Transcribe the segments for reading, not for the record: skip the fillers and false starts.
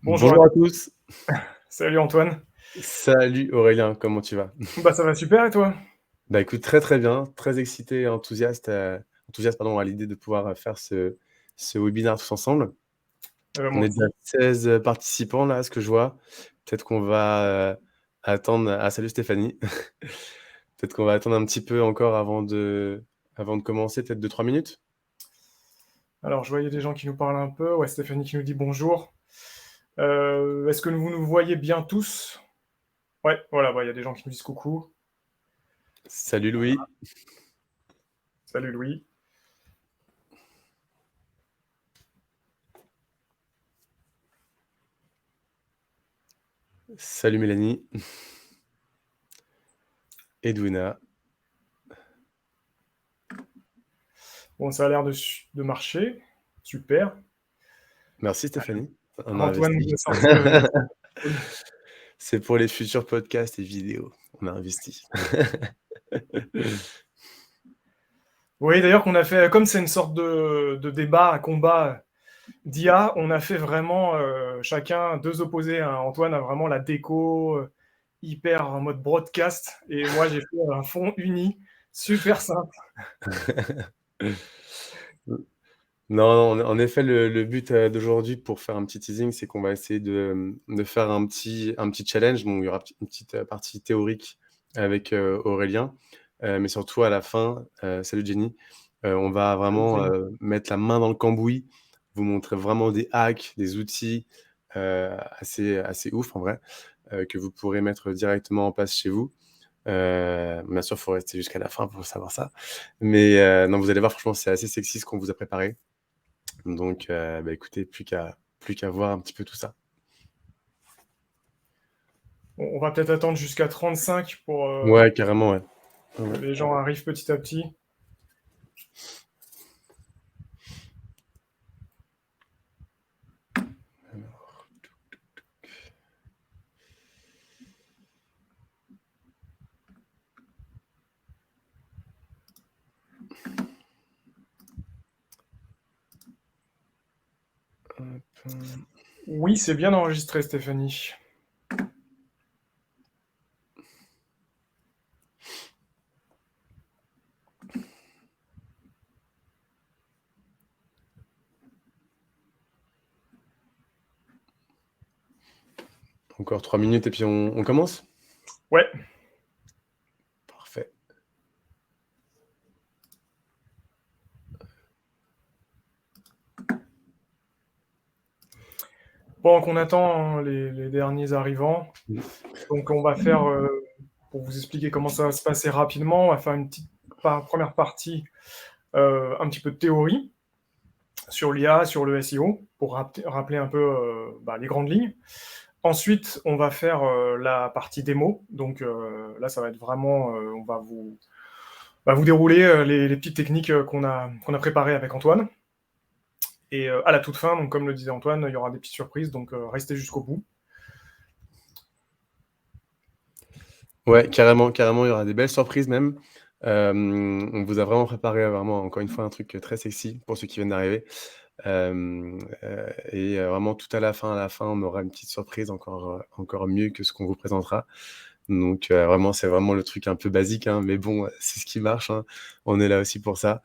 Bonjour à Bonjour à tous. salut Antoine. Salut Aurélien, comment tu vas? Bah, ça va super et toi? Bah, écoute, très, très bien, très excité et enthousiaste pardon, à l'idée de pouvoir, faire ce webinaire tous ensemble. On Moi est déjà aussi. 16 participants là, à ce que je vois. Peut-être qu'on va, attendre salut Stéphanie. Peut-être qu'on va attendre un petit peu encore avant de commencer, peut-être 2-3 minutes? Alors je voyais des gens qui nous parlent un peu. Ouais, Stéphanie qui nous dit bonjour. Est-ce que vous nous voyez bien tous? Ouais, voilà, bah, il y a des gens qui nous disent coucou. Salut Louis. Salut Louis. Salut Mélanie. Edwina. Bon, ça a l'air de marcher. Super. Merci Stéphanie, on a Antoine investi. nous a sorti le C'est pour les futurs podcasts et vidéos, on a investi. Oui, d'ailleurs qu'on a fait comme c'est une sorte de débat, un combat d'IA, on a fait vraiment, chacun 2 opposés, hein. Antoine a vraiment la déco, hyper en mode broadcast et moi j'ai fait un fond uni, super simple. Non, en effet, le but, d'aujourd'hui pour faire un petit teasing, c'est qu'on va essayer de faire un petit challenge. Bon, il y aura une petite, partie théorique avec, Aurélien, mais surtout à la fin, salut Jenny, on va vraiment, mettre la main dans le cambouis, vous montrer vraiment des hacks, des outils, assez ouf en vrai, que vous pourrez mettre directement en place chez vous. Bien sûr, il faut rester jusqu'à la fin pour savoir ça, mais non, vous allez voir, franchement, c'est assez sexy ce qu'on vous a préparé. Donc, bah, écoutez, plus qu'à voir un petit peu tout ça. On va peut-être attendre jusqu'à 35 pour Ouais, carrément, ouais. que Ouais. les gens arrivent petit à petit. Alors, hop. Oui, c'est bien enregistré, Stéphanie. Encore 3 minutes et puis on commence? Ouais. Parfait. Pendant qu'on attend hein, les derniers arrivants, Mmh. donc on va faire, pour vous expliquer comment ça va se passer rapidement, on va faire une petite première partie, un petit peu de théorie sur l'IA, sur le SEO, pour rappeler un peu bah, les grandes lignes. Ensuite, on va faire la partie démo. Donc là, ça va être vraiment, on va vous dérouler les petites techniques qu'on a préparées avec Antoine. Et à la toute fin, donc comme le disait Antoine, il y aura des petites surprises, donc restez jusqu'au bout. Ouais, carrément, carrément, il y aura des belles surprises même. On vous a vraiment préparé, vraiment, encore une fois, un truc, très sexy pour ceux qui viennent d'arriver. Et vraiment tout à la fin, on aura une petite surprise encore mieux que ce qu'on vous présentera. Donc vraiment, c'est vraiment le truc un peu basique, hein, mais bon, c'est ce qui marche, hein. On est là aussi pour ça.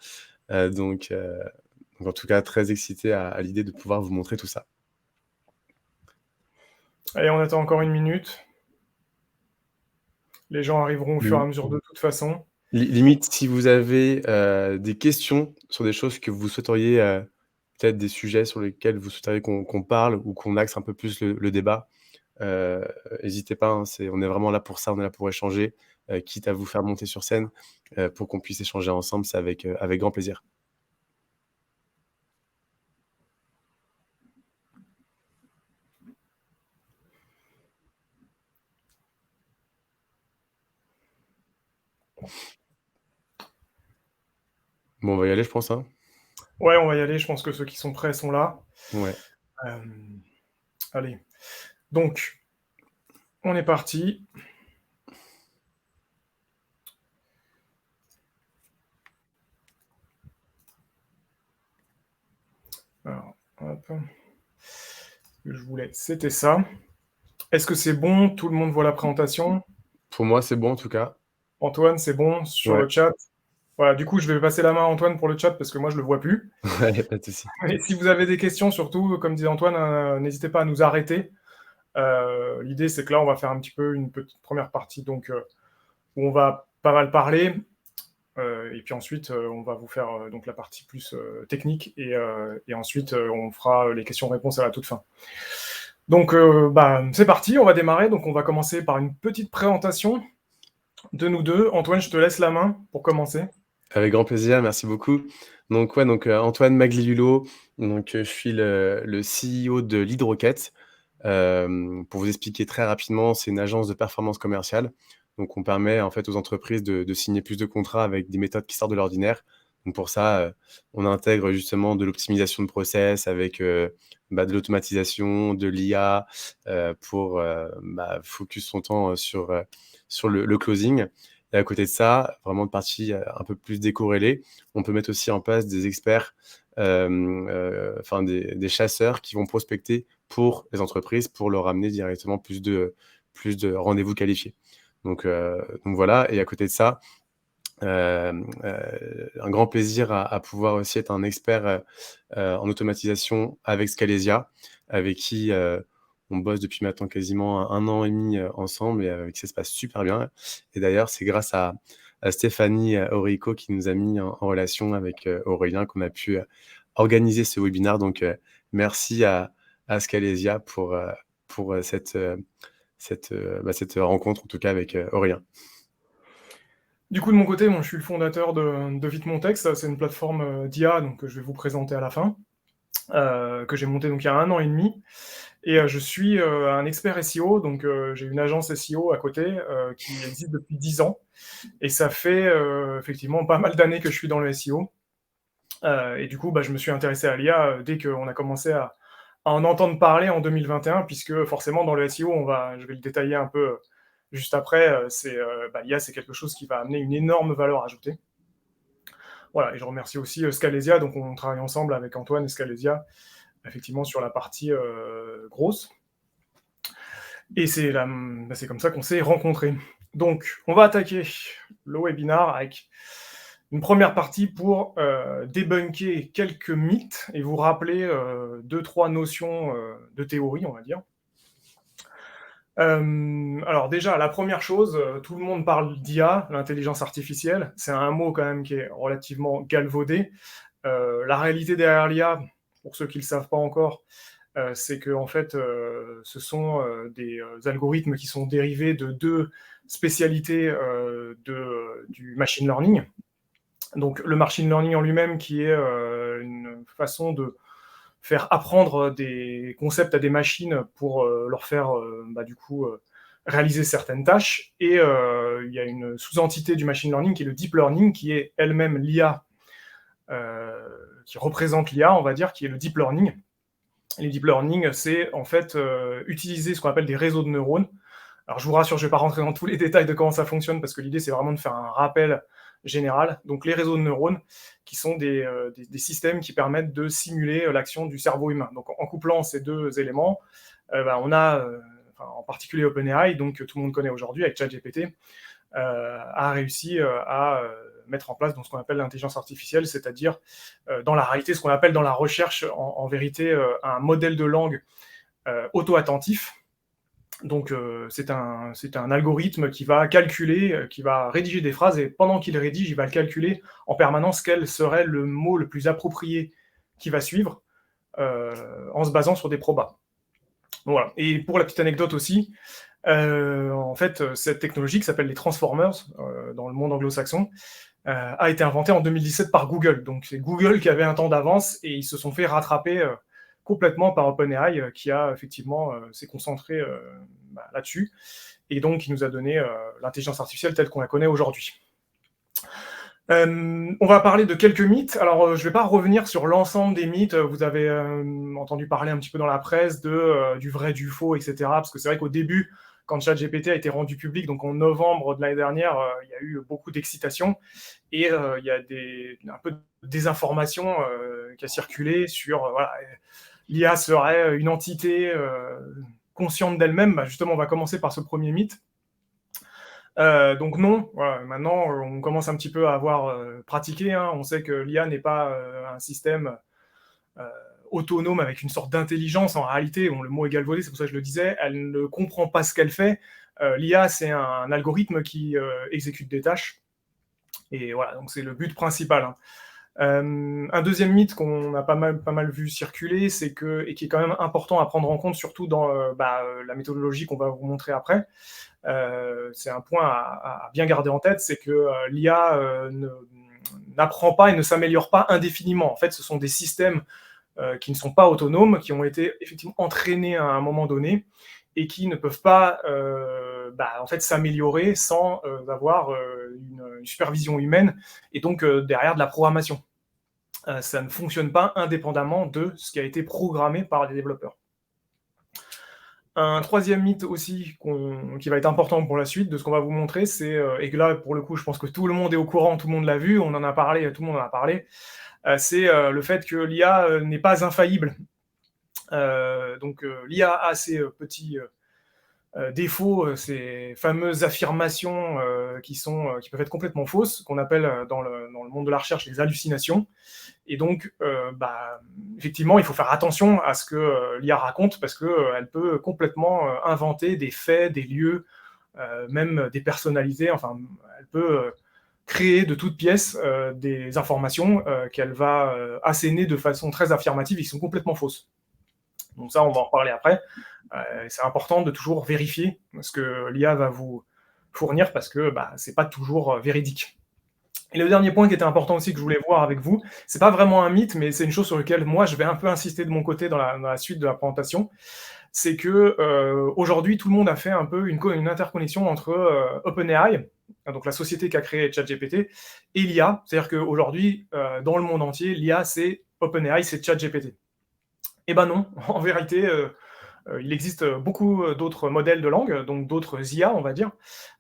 Donc en tout cas, très excité à l'idée de pouvoir vous montrer tout ça. Allez, on attend encore une minute. Les gens arriveront au fur et à Mmh. mesure de toute façon. Limite, si vous avez, des questions sur des choses que vous souhaiteriez, peut-être des sujets sur lesquels vous souhaiteriez qu'on parle ou qu'on axe un peu plus le débat, Heu, hésitez pas, hein, on est vraiment là pour ça, on est là pour échanger, quitte à vous faire monter sur scène, pour qu'on puisse échanger ensemble, c'est avec grand plaisir. Bon, on va y aller, je pense, hein? Ouais, on va y aller. Je pense que ceux qui sont prêts sont là. Ouais. Euh, allez. Donc, on est parti. Alors, hop. que je voulais, c'était ça. Est-ce que c'est bon? Tout le monde voit la présentation? Pour moi, c'est bon en tout cas. Antoine, c'est bon sur Ouais, le chat? Voilà, du coup, je vais passer la main à Antoine pour le chat parce que moi, je le vois plus. ouais, pas de souci. Et si vous avez des questions, surtout, comme disait Antoine, n'hésitez pas à nous arrêter. L'idée, c'est que là, on va faire un petit peu une petite première partie, donc où on va pas mal parler, et puis ensuite, on va vous faire donc la partie plus technique, et ensuite, on fera les questions-réponses à la toute fin. Donc, c'est parti, on va démarrer. Donc, on va commencer par une petite présentation de nous deux. Antoine, je te laisse la main pour commencer. Avec grand plaisir, merci beaucoup. Donc ouais, Antoine Magliulo, je suis le CEO de Lead Rocket. Pour vous expliquer très rapidement, c'est une agence de performance commerciale. Donc on permet en fait aux entreprises de signer plus de contrats avec des méthodes qui sortent de l'ordinaire. Donc pour ça, on intègre justement de l'optimisation de process avec, de l'automatisation, de l'IA, pour, focus son temps, sur le closing. Et à côté de ça, vraiment de partie, un peu plus décorrélée, on peut mettre aussi en place des experts, enfin des chasseurs qui vont prospecter pour les entreprises, pour leur amener directement plus de rendez-vous qualifiés. Donc voilà, et à côté de ça, un grand plaisir à pouvoir aussi être un expert, en automatisation avec Scalesia, avec qui, on bosse depuis maintenant quasiment 1 an et demi, ensemble, et avec qui ça se passe super bien. Et d'ailleurs, c'est grâce à Stéphanie, Aurico, qui nous a mis en relation avec, Aurélien, qu'on a pu, organiser ce webinaire. Donc merci à Scalesia pour, cette rencontre, en tout cas avec, Aurélien. Du coup, de mon côté, moi, je suis le fondateur de Vite Mon Texte. C'est une plateforme d'IA donc, que je vais vous présenter à la fin, que j'ai montée donc, il y a 1 an et demi. Et je suis un expert SEO, donc j'ai une agence SEO à côté qui existe depuis 10 ans. Et ça fait effectivement pas mal d'années que je suis dans le SEO. Et du coup, je me suis intéressé à l'IA dès qu'on a commencé à en entendre parler en 2021, puisque forcément dans le SEO, je vais le détailler un peu juste après, l'IA c'est quelque chose qui va amener une énorme valeur ajoutée. Voilà, et je remercie aussi Scalesia, donc on travaille ensemble avec Antoine et Scalesia, effectivement sur la partie grosse. Et c'est comme ça qu'on s'est rencontrés. Donc, on va attaquer le webinar avec une première partie pour débunker quelques mythes et vous rappeler 2-3 notions de théorie, on va dire. Alors déjà, la première chose, tout le monde parle d'IA, l'intelligence artificielle. C'est un mot quand même qui est relativement galvaudé. La réalité derrière l'IA, pour ceux qui ne le savent pas encore, c'est que en fait, ce sont des algorithmes qui sont dérivés de 2 spécialités du machine learning. Donc le machine learning en lui-même qui est une façon de faire apprendre des concepts à des machines pour leur faire réaliser certaines tâches. Et il y a une sous-entité du machine learning qui est le deep learning, qui est elle-même l'IA, qui représente l'IA, on va dire, qui est le deep learning. Les deep learning, c'est en fait utiliser ce qu'on appelle des réseaux de neurones. Alors je vous rassure, je ne vais pas rentrer dans tous les détails de comment ça fonctionne, parce que l'idée c'est vraiment de faire un rappel général. Donc les réseaux de neurones, qui sont des systèmes qui permettent de simuler l'action du cerveau humain. Donc en couplant ces 2 éléments, on a en particulier OpenAI, donc que tout le monde connaît aujourd'hui avec ChatGPT, a réussi à mettre en place donc, ce qu'on appelle l'intelligence artificielle, c'est-à-dire dans la réalité, ce qu'on appelle dans la recherche, en vérité, un modèle de langue auto-attentif. Donc c'est un algorithme qui va calculer, qui va rédiger des phrases, et pendant qu'il rédige, il va calculer en permanence quel serait le mot le plus approprié qui va suivre, en se basant sur des probas. Voilà. Et pour la petite anecdote aussi, en fait, cette technologie qui s'appelle les Transformers dans le monde anglo-saxon a été inventée en 2017 par Google. Donc c'est Google qui avait un temps d'avance et ils se sont fait rattraper complètement par OpenAI qui a effectivement s'est concentré là-dessus et donc qui nous a donné l'intelligence artificielle telle qu'on la connaît aujourd'hui. On va parler de quelques mythes. Alors, je ne vais pas revenir sur l'ensemble des mythes. Vous avez entendu parler un petit peu dans la presse du vrai, du faux, etc. Parce que c'est vrai qu'au début, quand ChatGPT a été rendu public, donc en novembre de l'année dernière, il y a eu beaucoup d'excitation et il y a un peu de désinformation qui a circulé sur l'IA serait une entité consciente d'elle-même. Bah, justement, on va commencer par ce premier mythe. Donc non, voilà, maintenant on commence un petit peu à avoir pratiqué, hein. On sait que l'IA n'est pas un système euh, autonome avec une sorte d'intelligence. En réalité, bon, le mot est galvaudé, c'est pour ça que je le disais, elle ne comprend pas ce qu'elle fait. L'IA, c'est un algorithme qui exécute des tâches. Et voilà, donc c'est le but principal, hein. Un deuxième mythe qu'on a pas mal vu circuler, c'est que, et qui est quand même important à prendre en compte, surtout dans la méthodologie qu'on va vous montrer après, c'est un point à bien garder en tête, c'est que l'IA n'apprend pas et ne s'améliore pas indéfiniment. En fait, ce sont des systèmes qui ne sont pas autonomes, qui ont été effectivement entraînés à un moment donné et qui ne peuvent pas en fait, s'améliorer sans avoir une supervision humaine et donc derrière de la programmation. Ça ne fonctionne pas indépendamment de ce qui a été programmé par les développeurs. Un troisième mythe aussi qui va être important pour la suite de ce qu'on va vous montrer, c'est, et que là, pour le coup, je pense que tout le monde est au courant, tout le monde l'a vu, on en a parlé, tout le monde en a parlé, c'est le fait que l'IA n'est pas infaillible. Donc l'IA a ses petits défauts, ces fameuses affirmations qui peuvent être complètement fausses, qu'on appelle dans le monde de la recherche les hallucinations. Et donc, effectivement, il faut faire attention à ce que l'IA raconte, parce qu'elle peut complètement inventer des faits, des lieux, même des personnalités. Enfin, elle peut créer de toutes pièces des informations qu'elle va asséner de façon très affirmative et qui sont complètement fausses. Donc ça, on va en reparler après. C'est important de toujours vérifier ce que l'IA va vous fournir, parce que c'est pas toujours véridique. Et le dernier point qui était important aussi que je voulais voir avec vous, c'est pas vraiment un mythe, mais c'est une chose sur laquelle moi je vais un peu insister de mon côté dans la suite de la présentation, c'est que aujourd'hui tout le monde a fait un peu une interconnexion entre OpenAI, donc la société qui a créé ChatGPT, et l'IA. C'est-à-dire qu'aujourd'hui, dans le monde entier, l'IA c'est OpenAI, c'est ChatGPT. Eh ben non, en vérité, il existe beaucoup d'autres modèles de langue, donc d'autres IA, on va dire.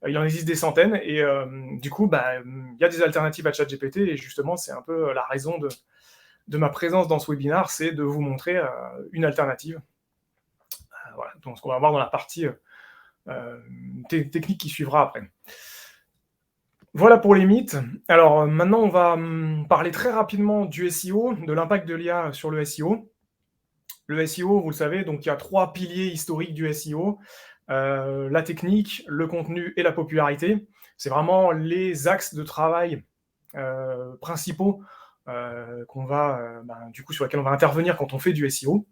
Il en existe des centaines, et du coup, il y a des alternatives à ChatGPT, et justement, c'est un peu la raison de ma présence dans ce webinaire, c'est de vous montrer une alternative. Voilà, donc ce qu'on va voir dans la partie technique qui suivra après. Voilà pour les mythes. Alors maintenant, on va parler très rapidement du SEO, de l'impact de l'IA sur le SEO. Le SEO, vous le savez, donc il y a 3 piliers historiques du SEO, la technique, le contenu et la popularité. C'est vraiment les axes de travail principaux sur lesquels on va intervenir quand on fait du SEO.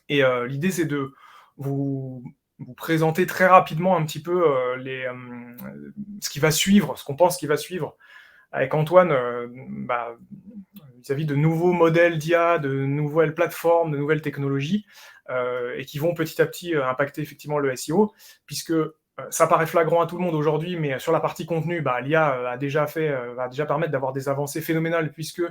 Et l'idée, c'est de vous présenter très rapidement un petit peu ce qui va suivre, ce qu'on pense qui va suivre avec Antoine, vis-à-vis de nouveaux modèles d'IA, de nouvelles plateformes, de nouvelles technologies, et qui vont petit à petit impacter effectivement le SEO, puisque ça paraît flagrant à tout le monde aujourd'hui, mais sur la partie contenu, l'IA va déjà permettre d'avoir des avancées phénoménales, puisque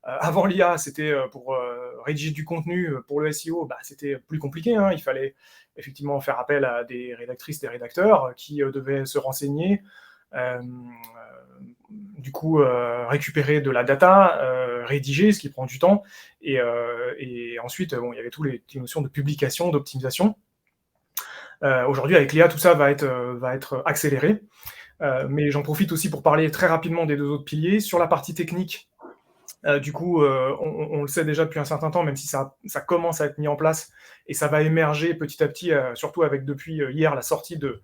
avant l'IA, c'était pour rédiger du contenu pour le SEO, c'était plus compliqué, hein. Il fallait effectivement faire appel à des rédactrices, des rédacteurs qui devaient se renseigner, du coup récupérer de la data, rédiger, ce qui prend du temps, et ensuite il y avait toutes les notions de publication, d'optimisation. Aujourd'hui avec l'IA, tout ça va être accéléré, mais j'en profite aussi pour parler très rapidement des 2 autres piliers. Sur la partie technique, du coup, on le sait déjà depuis un certain temps, même si ça commence à être mis en place, et ça va émerger petit à petit, surtout avec depuis hier la sortie de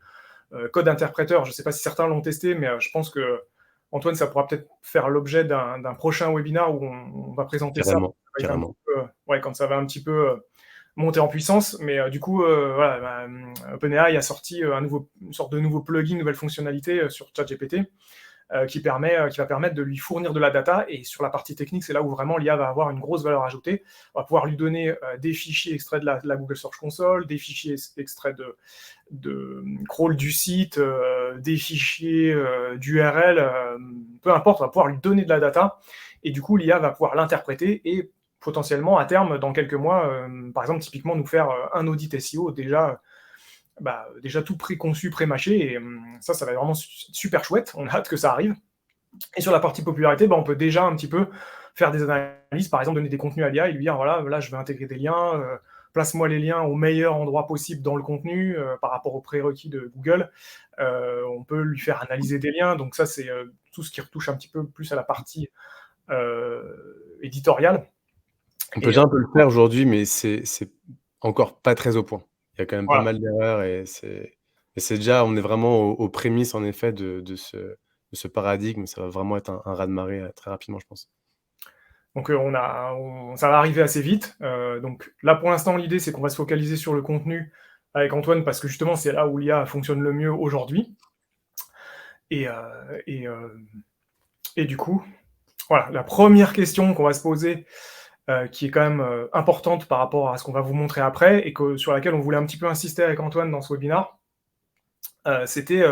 Code Interpréteur. Je ne sais pas si certains l'ont testé, mais je pense que Antoine, ça pourra peut-être faire l'objet d'un prochain webinaire où on va présenter Carrément, ça carrément. quand ça va un petit peu monter en puissance. Mais du coup, OpenAI a sorti une sorte de nouveau plugin, nouvelle fonctionnalité sur ChatGPT, qui va permettre de lui fournir de la data. Et sur la partie technique, c'est là où vraiment l'IA va avoir une grosse valeur ajoutée. On va pouvoir lui donner des fichiers extraits de la Google Search Console, des fichiers extraits de crawl du site, des fichiers d'URL, peu importe, on va pouvoir lui donner de la data, et du coup l'IA va pouvoir l'interpréter et potentiellement à terme, dans quelques mois, par exemple typiquement nous faire un audit SEO déjà tout préconçu, pré-mâché, et ça va être vraiment super chouette, on a hâte que ça arrive. Et sur la partie popularité, on peut déjà un petit peu faire des analyses, par exemple donner des contenus à l'IA et lui dire voilà, là je vais intégrer des liens, place-moi les liens au meilleur endroit possible dans le contenu par rapport aux prérequis de Google. On peut lui faire analyser des liens, donc ça c'est tout ce qui retouche un petit peu plus à la partie éditoriale. On peut Et déjà un peu le faire aujourd'hui, mais c'est encore pas très au point. Il y a quand même pas voilà. mal d'erreurs et c'est déjà on est vraiment aux prémices en effet de ce paradigme. Ça va vraiment être un raz-de-marée, très rapidement, je pense. Donc ça va arriver assez vite. Donc là, pour l'instant, l'idée, c'est qu'on va se focaliser sur le contenu avec Antoine parce que justement, c'est là où l'IA fonctionne le mieux aujourd'hui. Et, euh, et, euh, et du coup, voilà, la première question qu'on va se poser, qui est quand même importante par rapport à ce qu'on va vous montrer après, et sur laquelle on voulait un petit peu insister avec Antoine dans ce webinaire, c'était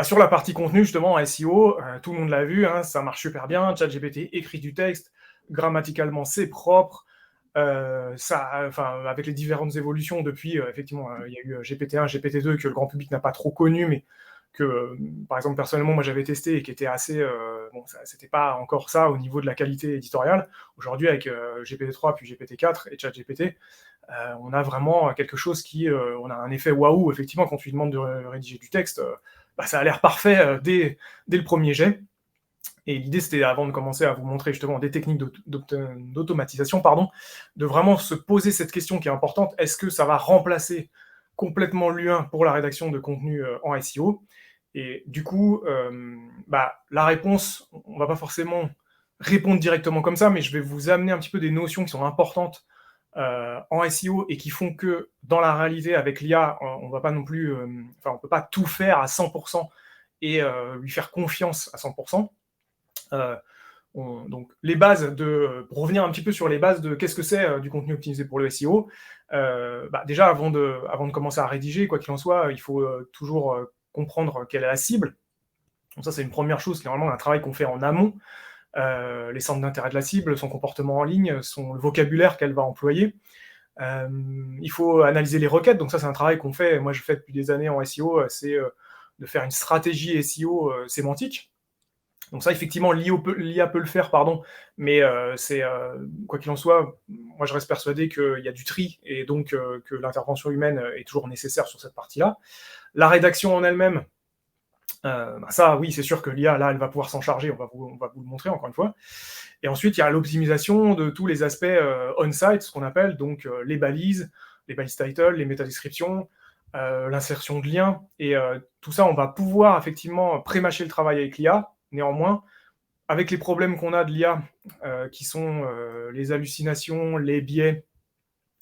sur la partie contenu, justement, en SEO, tout le monde l'a vu, hein, ça marche super bien. ChatGPT écrit du texte, grammaticalement, c'est propre. Avec les différentes évolutions depuis, effectivement, il y a eu GPT-1, GPT-2 que le grand public n'a pas trop connu, mais que, par exemple, personnellement, moi j'avais testé et qui était assez. C'était pas encore ça au niveau de la qualité éditoriale. Aujourd'hui, avec GPT-3 puis GPT-4 et ChatGPT, on a vraiment quelque chose on a un effet waouh, effectivement, quand tu lui demandes de rédiger du texte, ça a l'air parfait dès le premier jet. Et l'idée, c'était, avant de commencer à vous montrer justement des techniques d'automatisation, de vraiment se poser cette question qui est importante, est-ce que ça va remplacer complètement l'U1 pour la rédaction de contenu en SEO? Et du coup, la réponse, on ne va pas forcément répondre directement comme ça, mais je vais vous amener un petit peu des notions qui sont importantes en SEO et qui font que dans la réalité, avec l'IA, on va pas non plus, on peut pas tout faire à 100% et lui faire confiance à 100%. Donc les bases pour revenir un petit peu sur les bases de qu'est-ce que c'est du contenu optimisé pour le SEO, déjà avant de commencer à rédiger, quoi qu'il en soit, il faut toujours comprendre quelle est la cible. Donc ça, c'est une première chose, qui est normalement un travail qu'on fait en amont. Les centres d'intérêt de la cible, son comportement en ligne, le vocabulaire qu'elle va employer. Il faut analyser les requêtes, donc ça c'est un travail qu'on fait, moi je fais depuis des années en SEO, c'est de faire une stratégie SEO sémantique. Donc ça, effectivement, l'IA peut le faire, mais quoi qu'il en soit, moi je reste persuadé qu'il y a du tri, et donc que l'intervention humaine est toujours nécessaire sur cette partie-là. La rédaction en elle-même, ça, oui, c'est sûr que l'IA, là, elle va pouvoir s'en charger, on va vous le montrer encore une fois. Et ensuite, il y a l'optimisation de tous les aspects on-site, ce qu'on appelle, donc les balises title, les métadescriptions, l'insertion de liens, et tout ça, on va pouvoir effectivement pré-mâcher le travail avec l'IA. Néanmoins, avec les problèmes qu'on a de l'IA, qui sont les hallucinations, les biais,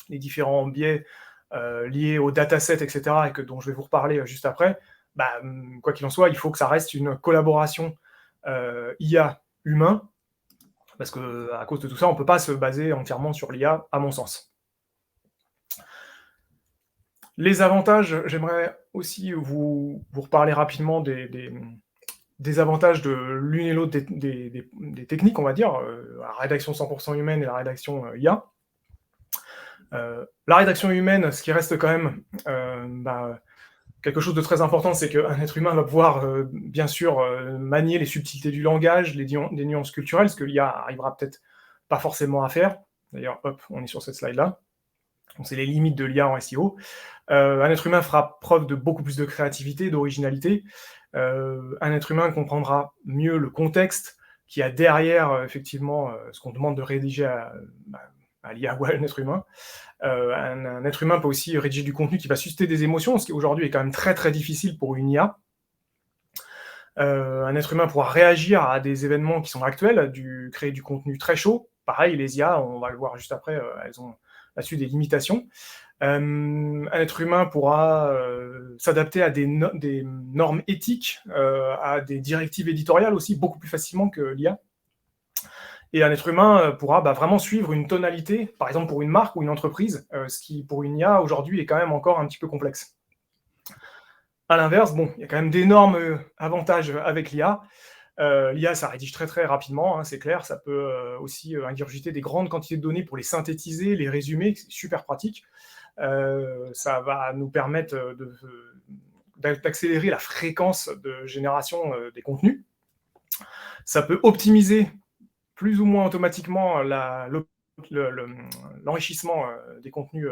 les différents biais liés aux datasets, etc., dont je vais vous reparler juste après, quoi qu'il en soit, il faut que ça reste une collaboration IA humain, parce qu'à cause de tout ça, on ne peut pas se baser entièrement sur l'IA, à mon sens. Les avantages, j'aimerais aussi vous reparler rapidement des avantages de l'une et l'autre des techniques, on va dire, la rédaction 100% humaine et la rédaction IA. La rédaction humaine, ce qui reste quand même quelque chose de très important, c'est qu'un être humain va pouvoir, bien sûr, manier les subtilités du langage, les nuances culturelles, ce que l'IA arrivera peut-être pas forcément à faire. D'ailleurs, hop, on est sur cette slide-là. Donc, c'est les limites de l'IA en SEO. Un être humain fera preuve de beaucoup plus de créativité, d'originalité. Un être humain comprendra mieux le contexte qu'il y a derrière, effectivement, ce qu'on demande de rédiger à l'IA ou à un être humain. Un être humain peut aussi rédiger du contenu qui va susciter des émotions, ce qui aujourd'hui est quand même très très difficile pour une IA. Un être humain pourra réagir à des événements qui sont actuels, créer du contenu très chaud. Pareil, les IA, on va le voir juste après, elles ont là-dessus des limitations. Un être humain pourra s'adapter à des normes éthiques, à des directives éditoriales aussi, beaucoup plus facilement que l'IA. Et un être humain pourra vraiment suivre une tonalité, par exemple pour une marque ou une entreprise, ce qui pour une IA aujourd'hui est quand même encore un petit peu complexe. À l'inverse, il y a quand même d'énormes avantages avec l'IA. L'IA, ça rédige très très rapidement, hein, c'est clair, ça peut aussi ingurgiter des grandes quantités de données pour les synthétiser, les résumer, c'est super pratique. Ça va nous permettre d'accélérer la fréquence de génération des contenus. Ça peut optimiser plus ou moins automatiquement l'enrichissement des contenus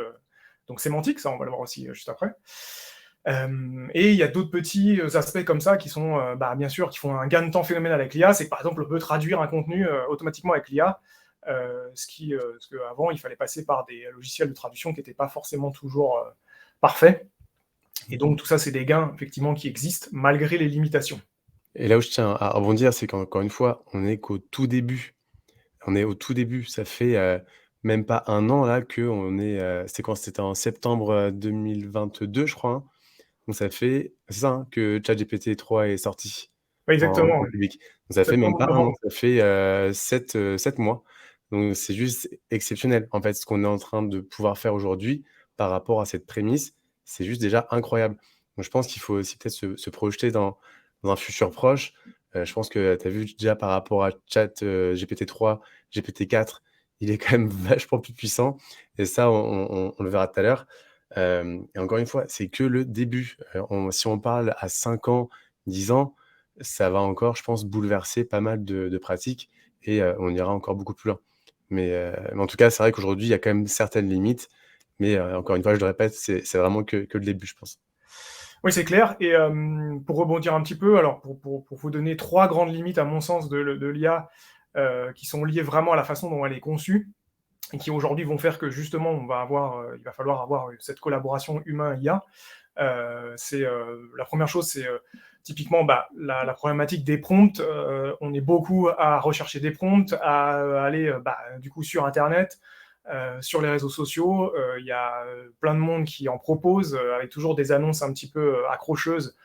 donc sémantiques, ça on va le voir aussi juste après. Et il y a d'autres petits aspects comme ça qui sont, bien sûr, qui font un gain de temps phénoménal avec l'IA. C'est que par exemple, on peut traduire un contenu automatiquement avec l'IA, ce qu'avant, il fallait passer par des logiciels de traduction qui n'étaient pas forcément toujours parfaits. Et donc, tout ça, c'est des gains, effectivement, qui existent malgré les limitations. Et là où je tiens à rebondir, c'est qu'encore une fois, on est qu'au tout début. On est au tout début. Ça fait, même pas 1 an là qu'on est, c'était quand? C'était en septembre, 2022, je crois, hein? Donc ça fait c'est ça, hein, que ChatGPT 3 est sorti Oui, en exactement, grand oui. public. Donc ça fait même pas 1 an, Septembre-novembre. ça fait, 7 mois. Donc c'est juste exceptionnel. En fait, ce qu'on est en train de pouvoir faire aujourd'hui par rapport à cette prémisse, c'est juste déjà incroyable. Donc je pense qu'il faut aussi peut-être se projeter dans un futur proche. Je pense que tu as vu déjà par rapport à GPT-3, GPT-4, il est quand même vachement plus puissant et ça on le verra tout à l'heure. Et encore une fois, c'est que le début. Si on parle à 5 ans, 10 ans, ça va encore, je pense, bouleverser pas mal de pratiques et on ira encore beaucoup plus loin. Mais en tout cas, c'est vrai qu'aujourd'hui, il y a quand même certaines limites, mais encore une fois, je le répète, c'est vraiment que le début, je pense. Oui, c'est clair. Et pour rebondir un petit peu, alors pour vous donner 3 grandes limites, à mon sens, de l'IA, qui sont liées vraiment à la façon dont elle est conçue et qui aujourd'hui vont faire que justement, il va falloir avoir cette collaboration humain-IA. La première chose, c'est typiquement la problématique des prompts. On est beaucoup à rechercher des prompts, à aller du coup sur Internet, sur les réseaux sociaux. Il y a plein de monde qui en propose, avec toujours des annonces un petit peu accrocheuses,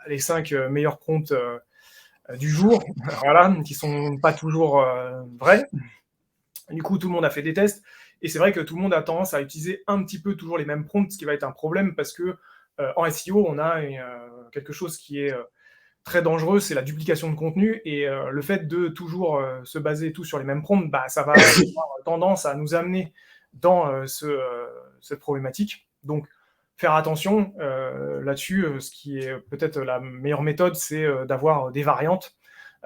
les 5 meilleurs prompts du jour, voilà, qui sont pas toujours vrais. Du coup, tout le monde a fait des tests, et c'est vrai que tout le monde a tendance à utiliser un petit peu toujours les mêmes prompts, ce qui va être un problème parce que en SEO, on a quelque chose qui est très dangereux, c'est la duplication de contenu, et le fait de toujours se baser tout sur les mêmes prompts, ça va avoir tendance à nous amener dans cette problématique. Donc, faire attention là-dessus. Ce qui est peut-être la meilleure méthode, c'est d'avoir des variantes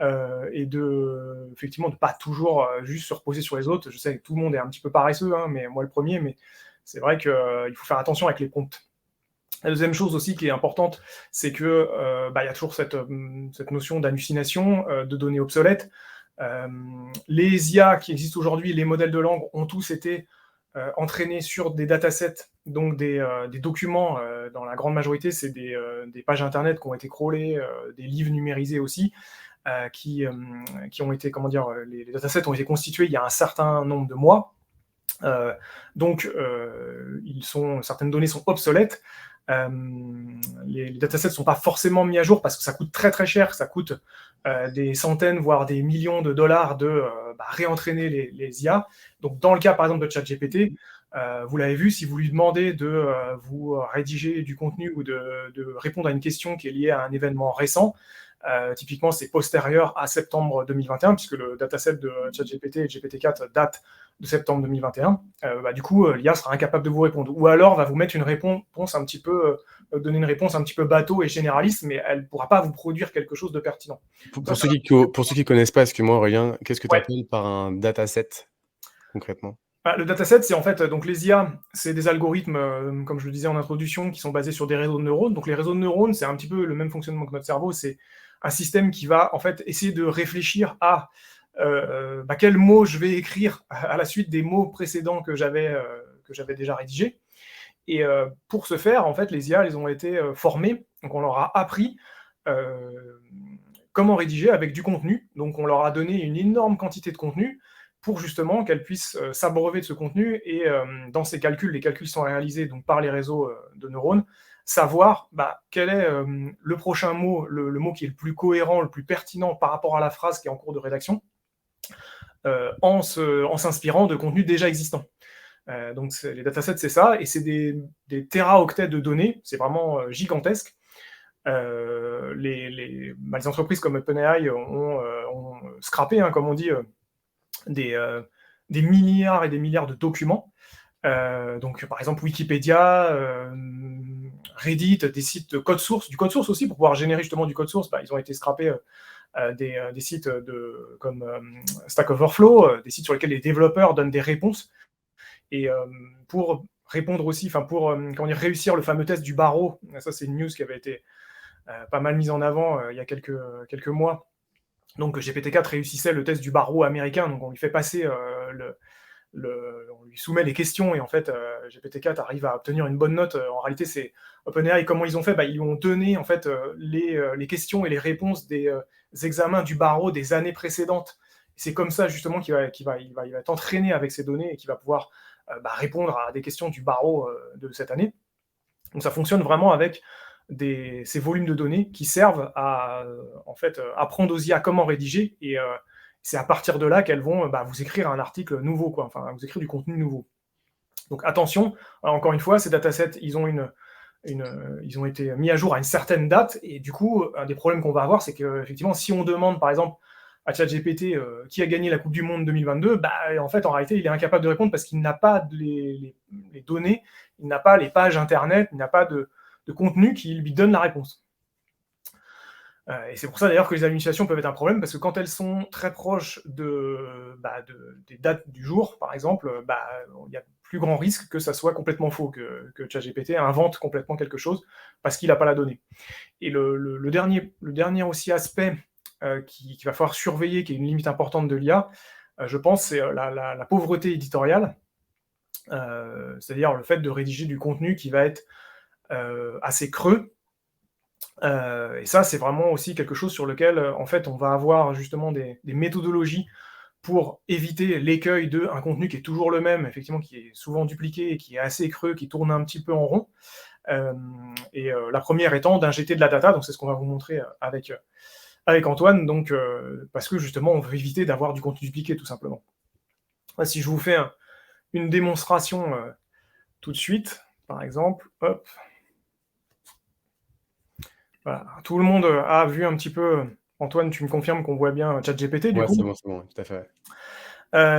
et effectivement, de pas toujours juste se reposer sur les autres. Je sais que tout le monde est un petit peu paresseux, hein, mais moi le premier, mais c'est vrai qu'il faut faire attention avec les prompts. La deuxième chose aussi qui est importante, c'est que y a toujours cette notion d'hallucination, de données obsolètes. Les IA qui existent aujourd'hui, les modèles de langue, ont tous été entraînés sur des datasets, donc des documents. Dans la grande majorité, c'est des pages internet qui ont été crawlées, des livres numérisés aussi, qui ont été, comment dire, les datasets ont été constitués il y a un certain nombre de mois. Donc, certaines données sont obsolètes. Les datasets ne sont pas forcément mis à jour parce que ça coûte très très cher, ça coûte des centaines voire des millions de dollars de réentraîner les IA. Donc dans le cas par exemple de ChatGPT, vous l'avez vu, si vous lui demandez de vous rédiger du contenu ou de répondre à une question qui est liée à un événement récent, typiquement c'est postérieur à septembre 2021 puisque le dataset de ChatGPT et GPT-4 date de septembre 2021, du coup, l'IA sera incapable de vous répondre. Ou alors va vous mettre une réponse un petit peu, donner une réponse un petit peu bateau et généraliste, mais elle ne pourra pas vous produire quelque chose de pertinent. Pour ceux qui connaissent pas, excuse-moi Aurélien, qu'est-ce que tu Ouais. appelles par un dataset, concrètement? Le dataset, c'est en fait, donc les IA, c'est des algorithmes, comme je le disais en introduction, qui sont basés sur des réseaux de neurones. Donc les réseaux de neurones, c'est un petit peu le même fonctionnement que notre cerveau. C'est un système qui va en fait essayer de réfléchir à quels mots je vais écrire à la suite des mots précédents que j'avais déjà rédigés. Et pour ce faire, en fait, les IA, elles ont été formées. Donc on leur a appris comment rédiger avec du contenu. Donc on leur a donné une énorme quantité de contenu pour justement qu'elles puissent s'abreuver de ce contenu et dans ces calculs, les calculs sont réalisés donc par les réseaux de neurones, savoir quel est le prochain mot, le mot qui est le plus cohérent, le plus pertinent par rapport à la phrase qui est en cours de rédaction, en s'inspirant de contenus déjà existants. Donc les datasets, c'est ça, et c'est des téraoctets de données, c'est vraiment gigantesque. Les entreprises comme OpenAI ont scrappé, comme on dit, des milliards et des milliards de documents. Donc par exemple Wikipédia, Reddit, des sites de code source, du code source aussi, pour pouvoir générer justement du code source, ils ont été scrappés des sites comme Stack Overflow, des sites sur lesquels les développeurs donnent des réponses. Et pour répondre aussi, pour réussir le fameux test du barreau, ça c'est une news qui avait été pas mal mise en avant il y a quelques mois. Donc GPT-4 réussissait le test du barreau américain, donc on lui fait passer on lui soumet les questions et en fait GPT-4 arrive à obtenir une bonne note. En réalité, c'est OpenAI. Comment ils ont fait? Ils ont donné en fait les questions et les réponses des examens du barreau des années précédentes. C'est comme ça justement qu'il va être entraîné avec ces données et qu'il va pouvoir répondre à des questions du barreau de cette année. Donc ça fonctionne vraiment avec ces volumes de données qui servent à apprendre aux IA comment rédiger, et c'est à partir de là qu'elles vont vous écrire un article nouveau, vous écrire du contenu nouveau. Donc attention, encore une fois, ces datasets, ils ont été mis à jour à une certaine date, et du coup, un des problèmes qu'on va avoir, c'est qu'effectivement, si on demande par exemple à ChatGPT qui a gagné la Coupe du Monde 2022, en réalité, il est incapable de répondre parce qu'il n'a pas les données, il n'a pas les pages internet, il n'a pas de contenu qui lui donne la réponse. Et c'est pour ça d'ailleurs que les hallucinations peuvent être un problème, parce que quand elles sont très proches des dates du jour, par exemple, il y a plus grand risque que ça soit complètement faux, que ChatGPT invente complètement quelque chose parce qu'il n'a pas la donnée. Et le dernier aussi aspect qu'il va falloir surveiller, qui est une limite importante de l'IA, je pense, c'est la pauvreté éditoriale, c'est-à-dire le fait de rédiger du contenu qui va être assez creux. Et ça, c'est vraiment aussi quelque chose sur lequel, en fait, on va avoir justement des méthodologies pour éviter l'écueil d'un contenu qui est toujours le même, effectivement, qui est souvent dupliqué, qui est assez creux, qui tourne un petit peu en rond. La première étant d'injecter de la data, donc c'est ce qu'on va vous montrer avec Antoine, donc, parce que justement, on veut éviter d'avoir du contenu dupliqué, tout simplement. Si je vous fais une démonstration tout de suite, par exemple, hop. Voilà. Tout le monde a vu un petit peu. Antoine, tu me confirmes qu'on voit bien ChatGPT, du coup? c'est bon, tout à fait.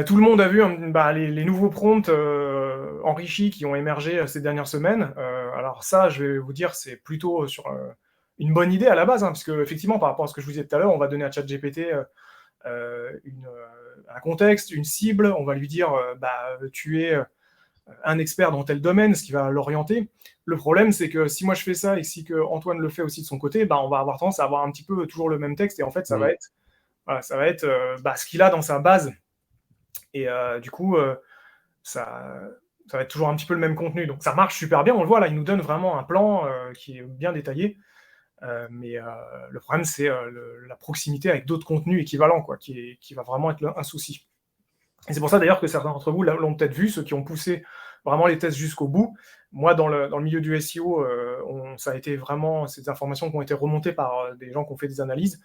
Tout le monde a vu les nouveaux prompts enrichis qui ont émergé ces dernières semaines. Alors ça, je vais vous dire, c'est plutôt sur une bonne idée à la base, parce que effectivement, par rapport à ce que je vous disais tout à l'heure, on va donner à ChatGPT un contexte, une cible, on va lui dire tu es un expert dans tel domaine, ce qui va l'orienter. Le problème, c'est que si moi je fais ça et si que Antoine le fait aussi de son côté, on va avoir tendance à avoir un petit peu toujours le même texte, et en fait, ça va être ce qu'il a dans sa base. Et du coup, ça va être toujours un petit peu le même contenu. Donc ça marche super bien, on le voit là, il nous donne vraiment un plan qui est bien détaillé. Mais le problème, c'est la proximité avec d'autres contenus équivalents, qui va vraiment être un souci. Et c'est pour ça d'ailleurs que certains d'entre vous l'ont peut-être vu, ceux qui ont poussé vraiment les tests jusqu'au bout. Moi, dans le milieu du SEO, ça a été vraiment ces informations qui ont été remontées par des gens qui ont fait des analyses.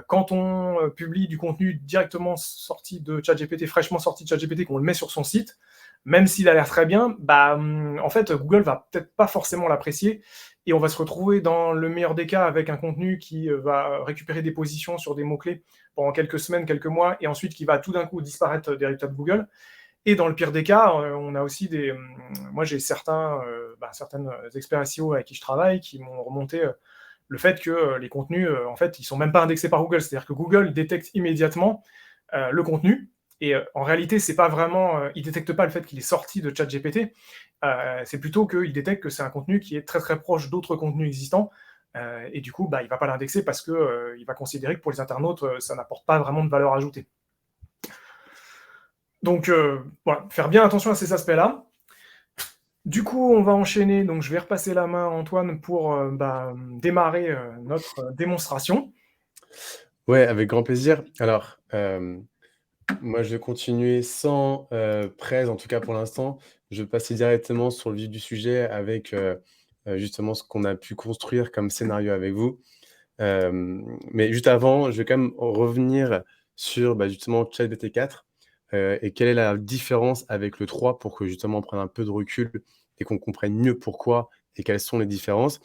Quand on publie du contenu directement sorti de ChatGPT, fraîchement sorti de ChatGPT, qu'on le met sur son site, même s'il a l'air très bien, en fait, Google va peut-être pas forcément l'apprécier, et on va se retrouver dans le meilleur des cas avec un contenu qui va récupérer des positions sur des mots-clés pendant quelques semaines, quelques mois, et ensuite qui va tout d'un coup disparaître des résultats de Google. Et dans le pire des cas, on a aussi moi, j'ai certaines experts SEO avec qui je travaille qui m'ont remonté le fait que les contenus, en fait, ils sont même pas indexés par Google. C'est-à-dire que Google détecte immédiatement le contenu. Et en réalité, c'est pas vraiment, il détecte pas le fait qu'il est sorti de ChatGPT. C'est plutôt qu'il détecte que c'est un contenu qui est très très proche d'autres contenus existants. Et du coup, il va pas l'indexer parce que il va considérer que pour les internautes, ça n'apporte pas vraiment de valeur ajoutée. Donc voilà, faire bien attention à ces aspects-là. Du coup, on va enchaîner. Donc, je vais repasser la main à Antoine pour démarrer notre démonstration. Ouais, avec grand plaisir. Alors, moi, je vais continuer sans presse, en tout cas pour l'instant. Je vais passer directement sur le vif du sujet avec justement ce qu'on a pu construire comme scénario avec vous. Mais juste avant, je vais quand même revenir sur justement ChatGPT 4 et quelle est la différence avec le 3 pour que justement on prenne un peu de recul et qu'on comprenne mieux pourquoi et quelles sont les différences.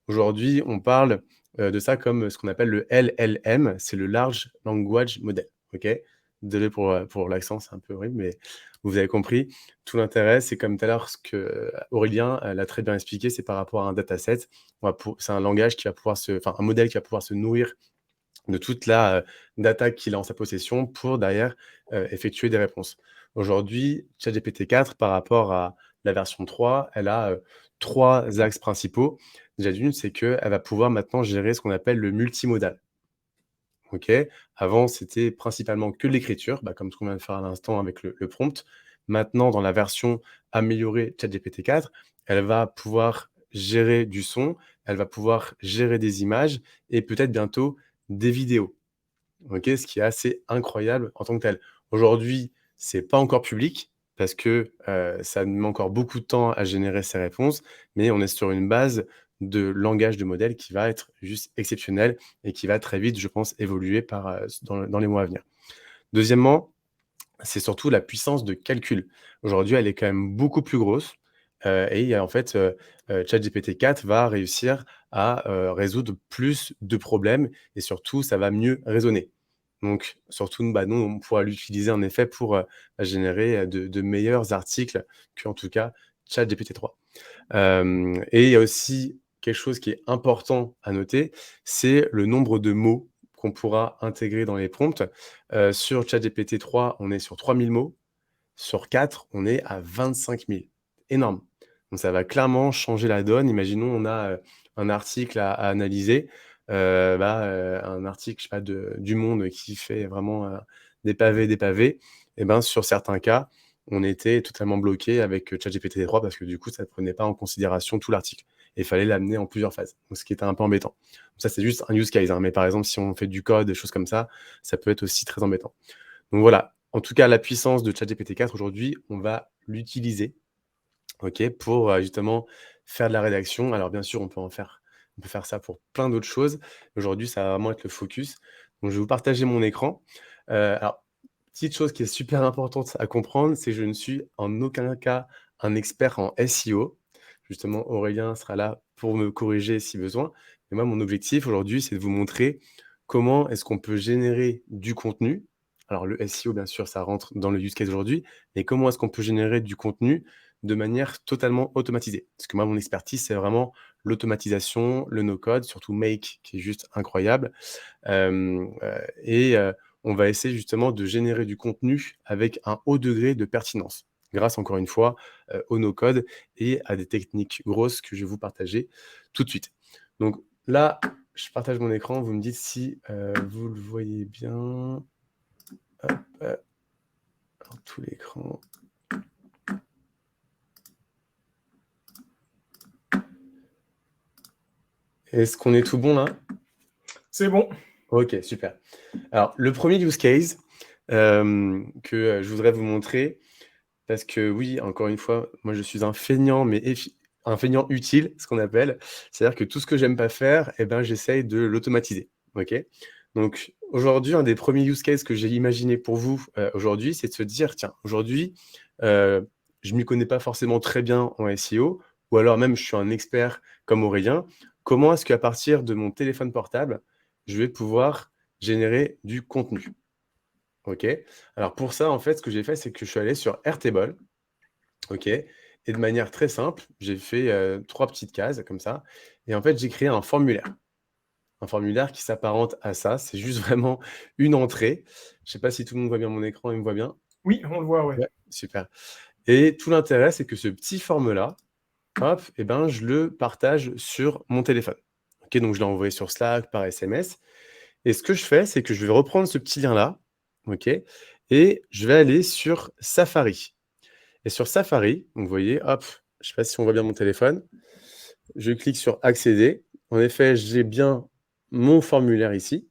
Aujourd'hui, on parle de ça comme ce qu'on appelle le LLM, c'est le Large Language Model. Ok, désolé pour l'accent, c'est un peu horrible, mais vous avez compris. Tout l'intérêt, c'est comme tout à l'heure ce que Aurélien l'a très bien expliqué, c'est par rapport à un dataset. C'est un langage qui va pouvoir un modèle qui va pouvoir se nourrir de toute la data qu'il a en sa possession pour derrière effectuer des réponses. Aujourd'hui, ChatGPT 4, par rapport à la version 3, elle a 3 axes principaux. Déjà d'une, c'est qu'elle va pouvoir maintenant gérer ce qu'on appelle le multimodal. OK. Avant, c'était principalement que de l'écriture, comme ce qu'on vient de faire à l'instant avec le prompt. Maintenant, dans la version améliorée de ChatGPT 4, elle va pouvoir gérer du son, elle va pouvoir gérer des images et peut-être bientôt des vidéos. OK, ce qui est assez incroyable en tant que tel. Aujourd'hui, c'est pas encore public parce que, ça met encore beaucoup de temps à générer ces réponses, mais on est sur une base de langage de modèle qui va être juste exceptionnel et qui va très vite, je pense, évoluer par, dans les mois à venir. Deuxièmement, c'est surtout la puissance de calcul. Aujourd'hui, elle est quand même beaucoup plus grosse, et il y a en fait, ChatGPT 4 va réussir à, résoudre plus de problèmes et surtout, ça va mieux raisonner. Donc surtout, nous, on pourra l'utiliser en effet pour, générer, de meilleurs articles qu'en tout cas ChatGPT 3. Et il y a aussi quelque chose qui est important à noter, c'est le nombre de mots qu'on pourra intégrer dans les prompts. Sur ChatGPT 3, on est sur 3000 mots. Sur 4, on est à 25 000. Énorme. Donc ça va clairement changer la donne. Imaginons, on a, un article à analyser, un article, je sais pas, du Monde qui fait vraiment, des pavés et sur certains cas, on était totalement bloqué avec, ChatGPT 3 parce que du coup, ça ne prenait pas en considération tout l'article et il fallait l'amener en plusieurs phases, donc ce qui était un peu embêtant. Ça, c'est juste un use case, hein, mais par exemple, si on fait du code, des choses comme ça peut être aussi très embêtant. Donc voilà, en tout cas, la puissance de ChatGPT 4 aujourd'hui, on va l'utiliser, OK, pour, justement faire de la rédaction. Alors bien sûr, on peut faire ça pour plein d'autres choses. Aujourd'hui, ça va vraiment être le focus. Donc je vais vous partager mon écran. Alors, petite chose qui est super importante à comprendre, c'est que je ne suis en aucun cas un expert en SEO. Justement, Aurélien sera là pour me corriger si besoin. Mais moi, mon objectif aujourd'hui, c'est de vous montrer comment est-ce qu'on peut générer du contenu. Alors le SEO, bien sûr, ça rentre dans le use case aujourd'hui, mais comment est-ce qu'on peut générer du contenu de manière totalement automatisée? Parce que moi, mon expertise, c'est vraiment l'automatisation, le no-code, surtout Make, qui est juste incroyable. On va essayer justement de générer du contenu avec un haut degré de pertinence, grâce encore une fois, au no-code et à des techniques grosses que je vais vous partager tout de suite. Donc là, je partage mon écran, vous me dites si, vous le voyez bien. Hop, tout l'écran. Est-ce qu'on est tout bon là? C'est bon. OK, super. Alors le premier use case, que, je voudrais vous montrer, parce que oui, encore une fois, moi je suis un feignant, mais un feignant utile, ce qu'on appelle. C'est-à-dire que tout ce que j'aime pas faire, j'essaye de l'automatiser, OK? Donc aujourd'hui, un des premiers use cases que j'ai imaginé pour vous, aujourd'hui, c'est de se dire: «Tiens, aujourd'hui, je m'y connais pas forcément très bien en SEO ou alors même je suis un expert comme Aurélien. Comment est-ce qu'à partir de mon téléphone portable, je vais pouvoir générer du contenu?» OK? Alors pour ça, en fait, ce que j'ai fait, c'est que je suis allé sur Airtable, OK? Et de manière très simple, j'ai fait, 3 petites cases comme ça et en fait, j'ai créé un formulaire. Un formulaire qui s'apparente à ça, c'est juste vraiment une entrée. Je sais pas si tout le monde voit bien mon écran, il me voit bien? Oui, on le voit, ouais. Ouais, super et tout l'intérêt, c'est que ce petit forme-là, hop je le partage sur mon téléphone. OK, donc je l'ai envoyé sur Slack, par SMS et ce que je fais, c'est que je vais reprendre ce petit lien-là, OK et je vais aller sur Safari et sur Safari, donc vous voyez, hop, je sais pas si on voit bien mon téléphone. Je clique sur accéder. En effet, j'ai bien mon formulaire ici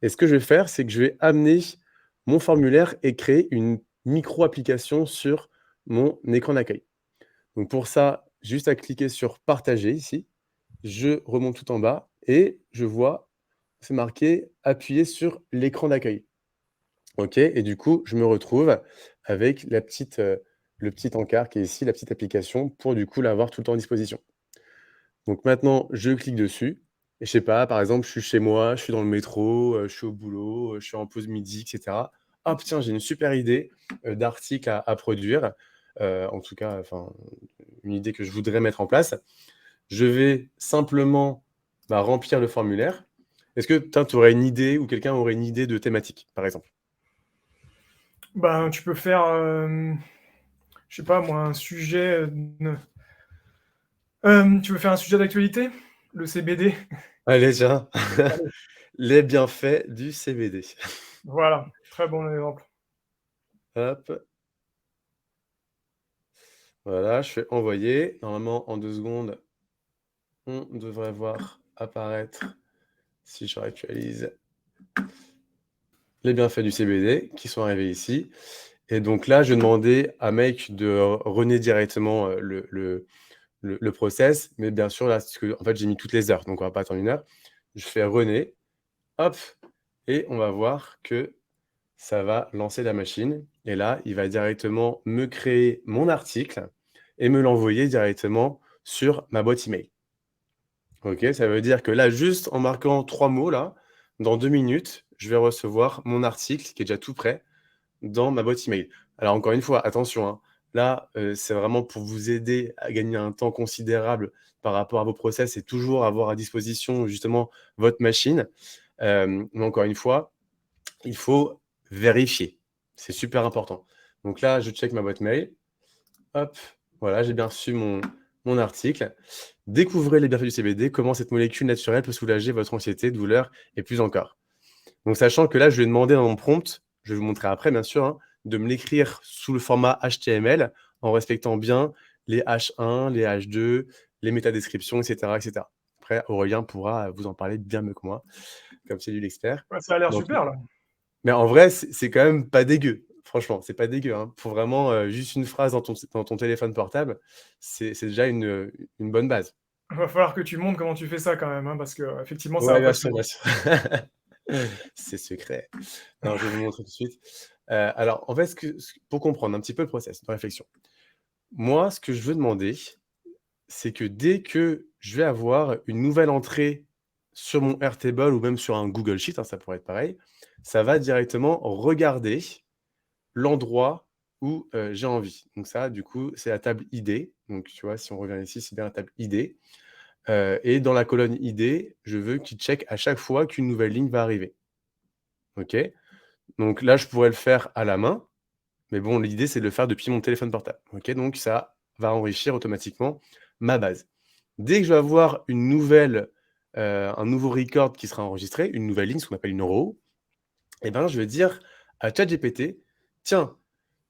et ce que je vais faire, c'est que je vais amener mon formulaire et créer une micro-application sur mon écran d'accueil. Donc pour ça, juste à cliquer sur partager ici, je remonte tout en bas et je vois, c'est marqué appuyer sur l'écran d'accueil. OK et du coup, je me retrouve avec le petit encart qui est ici, la petite application pour du coup l'avoir tout le temps à disposition. Donc maintenant, je clique dessus et je sais pas, par exemple, je suis chez moi, je suis dans le métro, je suis au boulot, je suis en pause midi et cetera. Hop, tiens, j'ai une super idée, d'article à produire, en tout cas, enfin, une idée que je voudrais mettre en place. Je vais simplement, remplir le formulaire Est-ce que tu aurais une idée ou quelqu'un aurait une idée de thématique, par exemple? Ben, tu peux faire, je sais pas moi, un sujet, tu veux faire un sujet d'actualité? Le CBD? Allez, tiens, Allez, les bienfaits du CBD. voilà, très bon exemple. Hop, voilà, je fais envoyer. Normalement, en 2 secondes, on devrait voir apparaître, si je réactualise, les bienfaits du CBD qui sont arrivés ici. Et donc là, je vais demander à Make de runner directement le process. Mais bien sûr, là, parce que, en fait, j'ai mis toutes les heures, donc on va pas attendre 1 heure. Je fais runner, hop, et on va voir que ça va lancer la machine. Et là, il va directement me créer mon article et me l'envoyer directement sur ma boîte email. OK, ça veut dire que là, juste en marquant 3 mots là, dans 2 minutes, je vais recevoir mon article qui est déjà tout prêt dans ma boîte email. Alors encore une fois, attention, hein, là, c'est vraiment pour vous aider à gagner un temps considérable par rapport à vos process et toujours avoir à disposition justement votre machine. Mais encore une fois, il faut vérifier. C'est super important. Donc là, je check ma boîte mail. Hop, voilà, j'ai bien reçu mon article. Découvrez les bienfaits du CBD, comment cette molécule naturelle peut soulager votre anxiété, douleur et plus encore. Donc sachant que là, je lui ai demandé dans mon prompt, je vais vous montrer après bien sûr, hein, de me l'écrire sous le format HTML en respectant bien les H1, les H2, les métadescriptions, etc., etc. Après, Aurélien pourra vous en parler bien mieux que moi, comme c'est lui l'expert. Ouais, ça a l'air Donc, super là. mais en vrai, c'est quand même pas dégueu. Franchement, c'est pas dégueu, hein. Pour vraiment, juste une phrase dans ton téléphone portable, c'est déjà une bonne base. Il va falloir que tu montres comment tu fais ça quand même, hein, parce que effectivement, c'est Ouais, bien sûr, impressionnant. bien sûr. C'est secret. Non, je vais vous montrer tout de suite. Alors, en fait, pour comprendre un petit peu le process de réflexion, moi, ce que je veux demander, c'est que dès que je vais avoir une nouvelle entrée sur mon Airtable ou même sur un Google Sheet, hein, ça pourrait être pareil, ça va directement regarder l'endroit où, j'ai envie. Donc ça, du coup, c'est la table ID. Donc tu vois, si on revient ici, c'est bien la table ID. Et dans la colonne ID, je veux qu'il check à chaque fois qu'une nouvelle ligne va arriver. OK? Donc là, je pourrais le faire à la main, mais bon, l'idée, c'est de le faire depuis mon téléphone portable. OK? Donc ça va enrichir automatiquement ma base. Dès que je vais avoir un nouveau record qui sera enregistré, une nouvelle ligne, ce qu'on appelle une row, et ben, je vais dire à ChatGPT: «Tiens,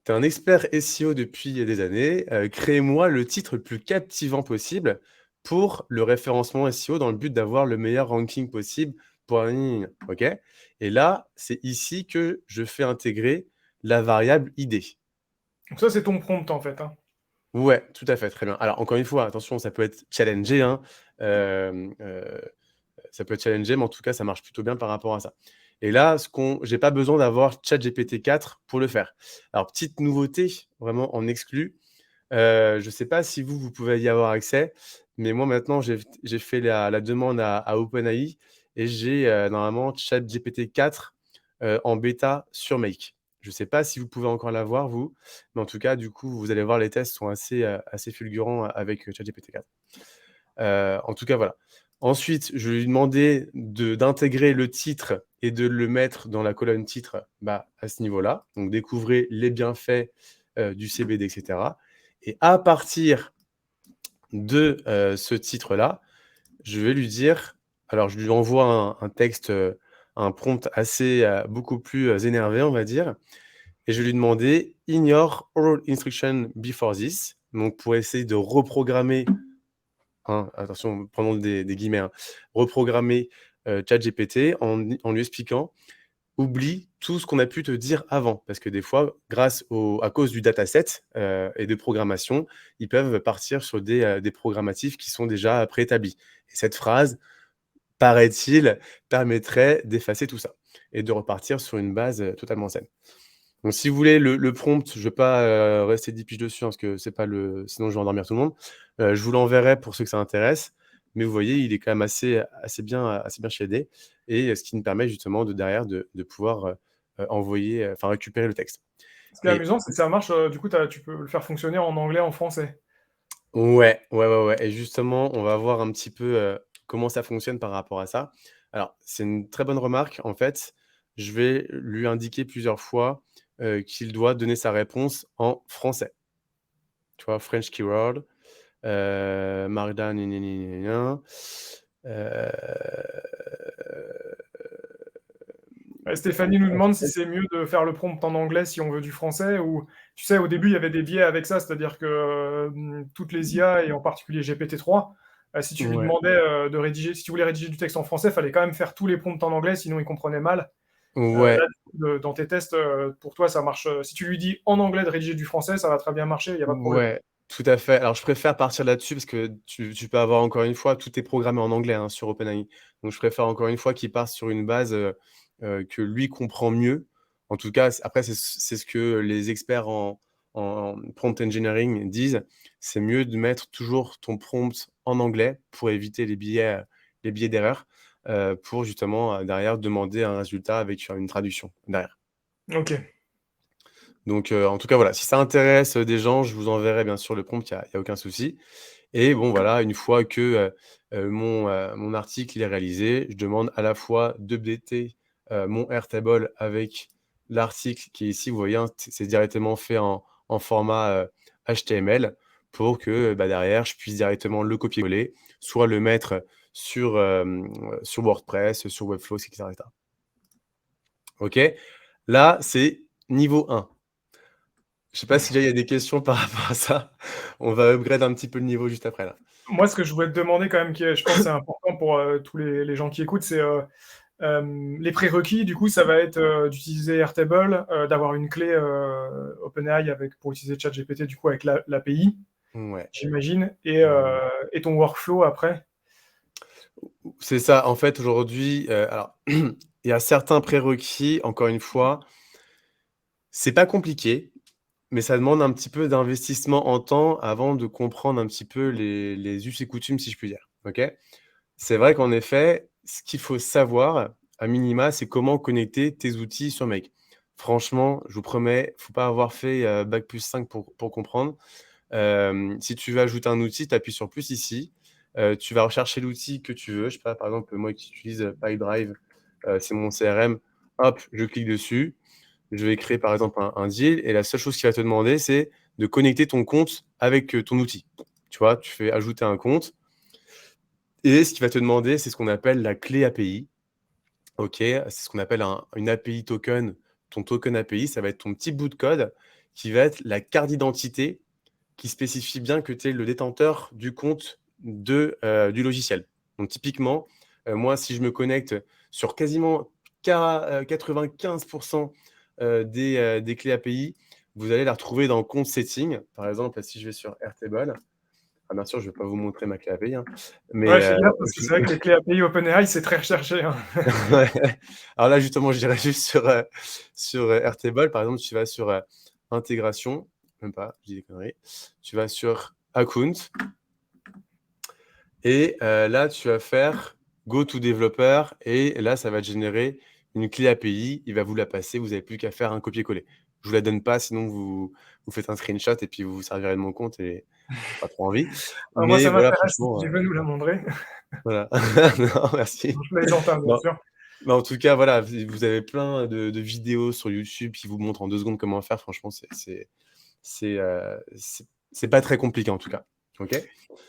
tu es un expert SEO depuis des années, crée-moi le titre le plus captivant possible pour le référencement SEO dans le but d'avoir le meilleur ranking possible pour un gna gna gna». OK? Et là, c'est ici que je fais intégrer la variable ID. Donc ça, c'est ton prompt en fait, hein. Ouais, tout à fait, très bien. Alors encore une fois, attention, ça peut être challengé, hein, hem, ça peut être challengé, mais en tout cas, ça marche plutôt bien par rapport à ça. Et là, j'ai pas besoin d'avoir ChatGPT 4 pour le faire. Alors petite nouveauté, vraiment en exclu, je sais pas si vous pouvez y avoir accès, mais moi maintenant j'ai fait la demande à OpenAI et j'ai, normalement ChatGPT 4, en bêta sur Make. Je sais pas si vous pouvez encore l'avoir vous, mais en tout cas, du coup, vous allez voir les tests sont assez fulgurants avec, ChatGPT 4. En tout cas, voilà. Ensuite, je lui ai demandé d'intégrer le titre et de le mettre dans la colonne titre, bah, à ce niveau-là. Donc découvrez les bienfaits, du CBD et cetera. Et à partir de, ce titre-là, je vais lui dire alors je lui envoie un texte, un prompt assez, beaucoup plus, énervé, on va dire, et je vais lui demander: «Ignore all instructions before this», donc pour essayer de reprogrammer, hein, attention, prenons des guillemets, hein, reprogrammer, ChatGPT en lui expliquant: «Oublie tout ce qu'on a pu te dire avant». Parce que des fois, à cause du dataset, et de programmation, ils peuvent partir sur des programmatifs qui sont déjà préétablis. Et cette phrase, paraît-il, permettrait d'effacer tout ça et de repartir sur une base, totalement saine. Donc si vous voulez le prompt, je ne vais pas, rester 10 piges dessus, hein, parce que c'est pas le sinon je vais endormir tout le monde. Je vous l'enverrai pour ceux que ça intéresse, mais vous voyez, il est quand même assez bien shadé et ce qui me permet justement derrière de pouvoir, envoyer, enfin récupérer le texte. Ce qui est Et amusant, c'est que ça marche, du coup, tu peux le faire fonctionner en anglais, en français. ouais, ouais, ouais, ouais, et justement, on va voir un petit peu, comment ça fonctionne par rapport à ça. Alors, c'est une très bonne remarque. En fait, je vais lui indiquer plusieurs fois, qu'il doit donner sa réponse en français. Tu vois? French keyword, Magda gna gna gna gna gna, Stéphanie nous en demande si fait c'est mieux de faire le prompt en anglais si on veut du français ou tu sais, au début, il y avait des biais avec ça, c'est-à-dire que toutes les IA et en particulier GPT-3, si tu lui ouais, demandais de rédiger, si tu voulais rédiger du texte en français, il fallait quand même faire tous les prompts en anglais, sinon il comprenait mal. ouais, Là, dans tes tests, pour toi, ça marche. Si tu lui dis en anglais de rédiger du français, ça va très bien marcher, il n'y a pas de problème. ouais, tout à fait. Alors je préfère partir là-dessus parce que tu peux avoir encore une fois, tout est programmé en anglais, hein, sur OpenAI. Donc je préfère encore une fois qu'il parte sur une base, que lui comprend mieux. En tout cas, après c'est ce que les experts en prompt engineering disent. C'est mieux de mettre toujours ton prompt en anglais pour éviter les biais d'erreur, pour justement, derrière demander un résultat avec une traduction derrière. Ok. Donc, en tout cas, voilà, si ça intéresse, des gens, je vous enverrai bien sûr le prompt, il y a aucun souci et bon, voilà, une fois que, mon article il est réalisé, je demande à la fois d'updater, mon Airtable avec l'article qui est ici. Vous voyez, hein, c'est directement fait en format, HTML pour que, bah, derrière, je puisse directement le copier-coller, soit le mettre sur WordPress, sur Webflow, et cetera, et cetera. OK? Là, c'est niveau 1. Je sais pas si là, il y a des questions par rapport à ça? On va upgrade un petit peu le niveau juste après là. Moi, ce que je voulais te demander quand même, qui est, je pense, c'est important pour tous les gens qui écoutent, c'est les prérequis. Du coup, ça va être d'utiliser Airtable, d'avoir une clé OpenAI pour utiliser ChatGPT, du coup, avec l'API, Ouais, j'imagine, ouais. et ton workflow après. C'est ça, en fait, aujourd'hui, alors il y a certains prérequis, encore une fois, c'est pas compliqué, mais ça demande un petit peu d'investissement en temps avant de comprendre un petit peu les us et coutumes, si je puis dire, OK? C'est vrai qu'en effet, ce qu'il faut savoir, à minima, c'est comment connecter tes outils sur Make. Franchement, je vous promets, faut pas avoir fait, bac+5 pour comprendre. Si tu veux ajouter un outil, tu appuies sur plus ici. Tu vas rechercher l'outil que tu veux. Je sais pas, par exemple, moi qui utilise, Pipedrive, c'est mon CRM. Hop, je clique dessus. Je vais créer, par exemple, un deal et la seule chose qu'il va te demander, c'est de connecter ton compte avec, ton outil. Tu vois? Tu fais ajouter un compte et ce qu'il va te demander, c'est ce qu'on appelle la clé API. OK, c'est ce qu'on appelle une API token. Ton token API, ça va être ton petit bout de code qui va être la carte d'identité qui spécifie bien que tu es le détenteur du compte du logiciel. Donc typiquement, moi, si je me connecte sur quasiment 95 des clés API, vous allez la retrouver dans compte setting. Par exemple, si je vais sur Airtable, bien sûr, je ne vais pas vous montrer ma clé API, hein, mais Ouais, fais gaffe, parce que c'est vrai que les clés API OpenAI, c'est très recherché, hein. ouais. Alors là, justement, je dirais juste sur Airtable. Par exemple, tu vas sur, intégration, même pas, je dis des conneries. Tu vas sur account et là, tu vas faire go to developer et là, ça va te générer une clé API. Il va vous la passer. Vous avez plus qu'à faire un copier-coller. Je vous la donne pas, sinon vous faites un screenshot et puis vous vous servirez de mon compte et j'ai pas trop envie. Moi, Mais ça voilà, m'intéresse si franchement, tu veux nous la montrer. voilà. Non, merci. Je plaisante, hein, bien Non. sûr. Mais en tout cas, voilà, vous avez plein de vidéos sur YouTube qui vous montrent en 2 secondes comment faire. Franchement, c'est pas très compliqué en tout cas. OK?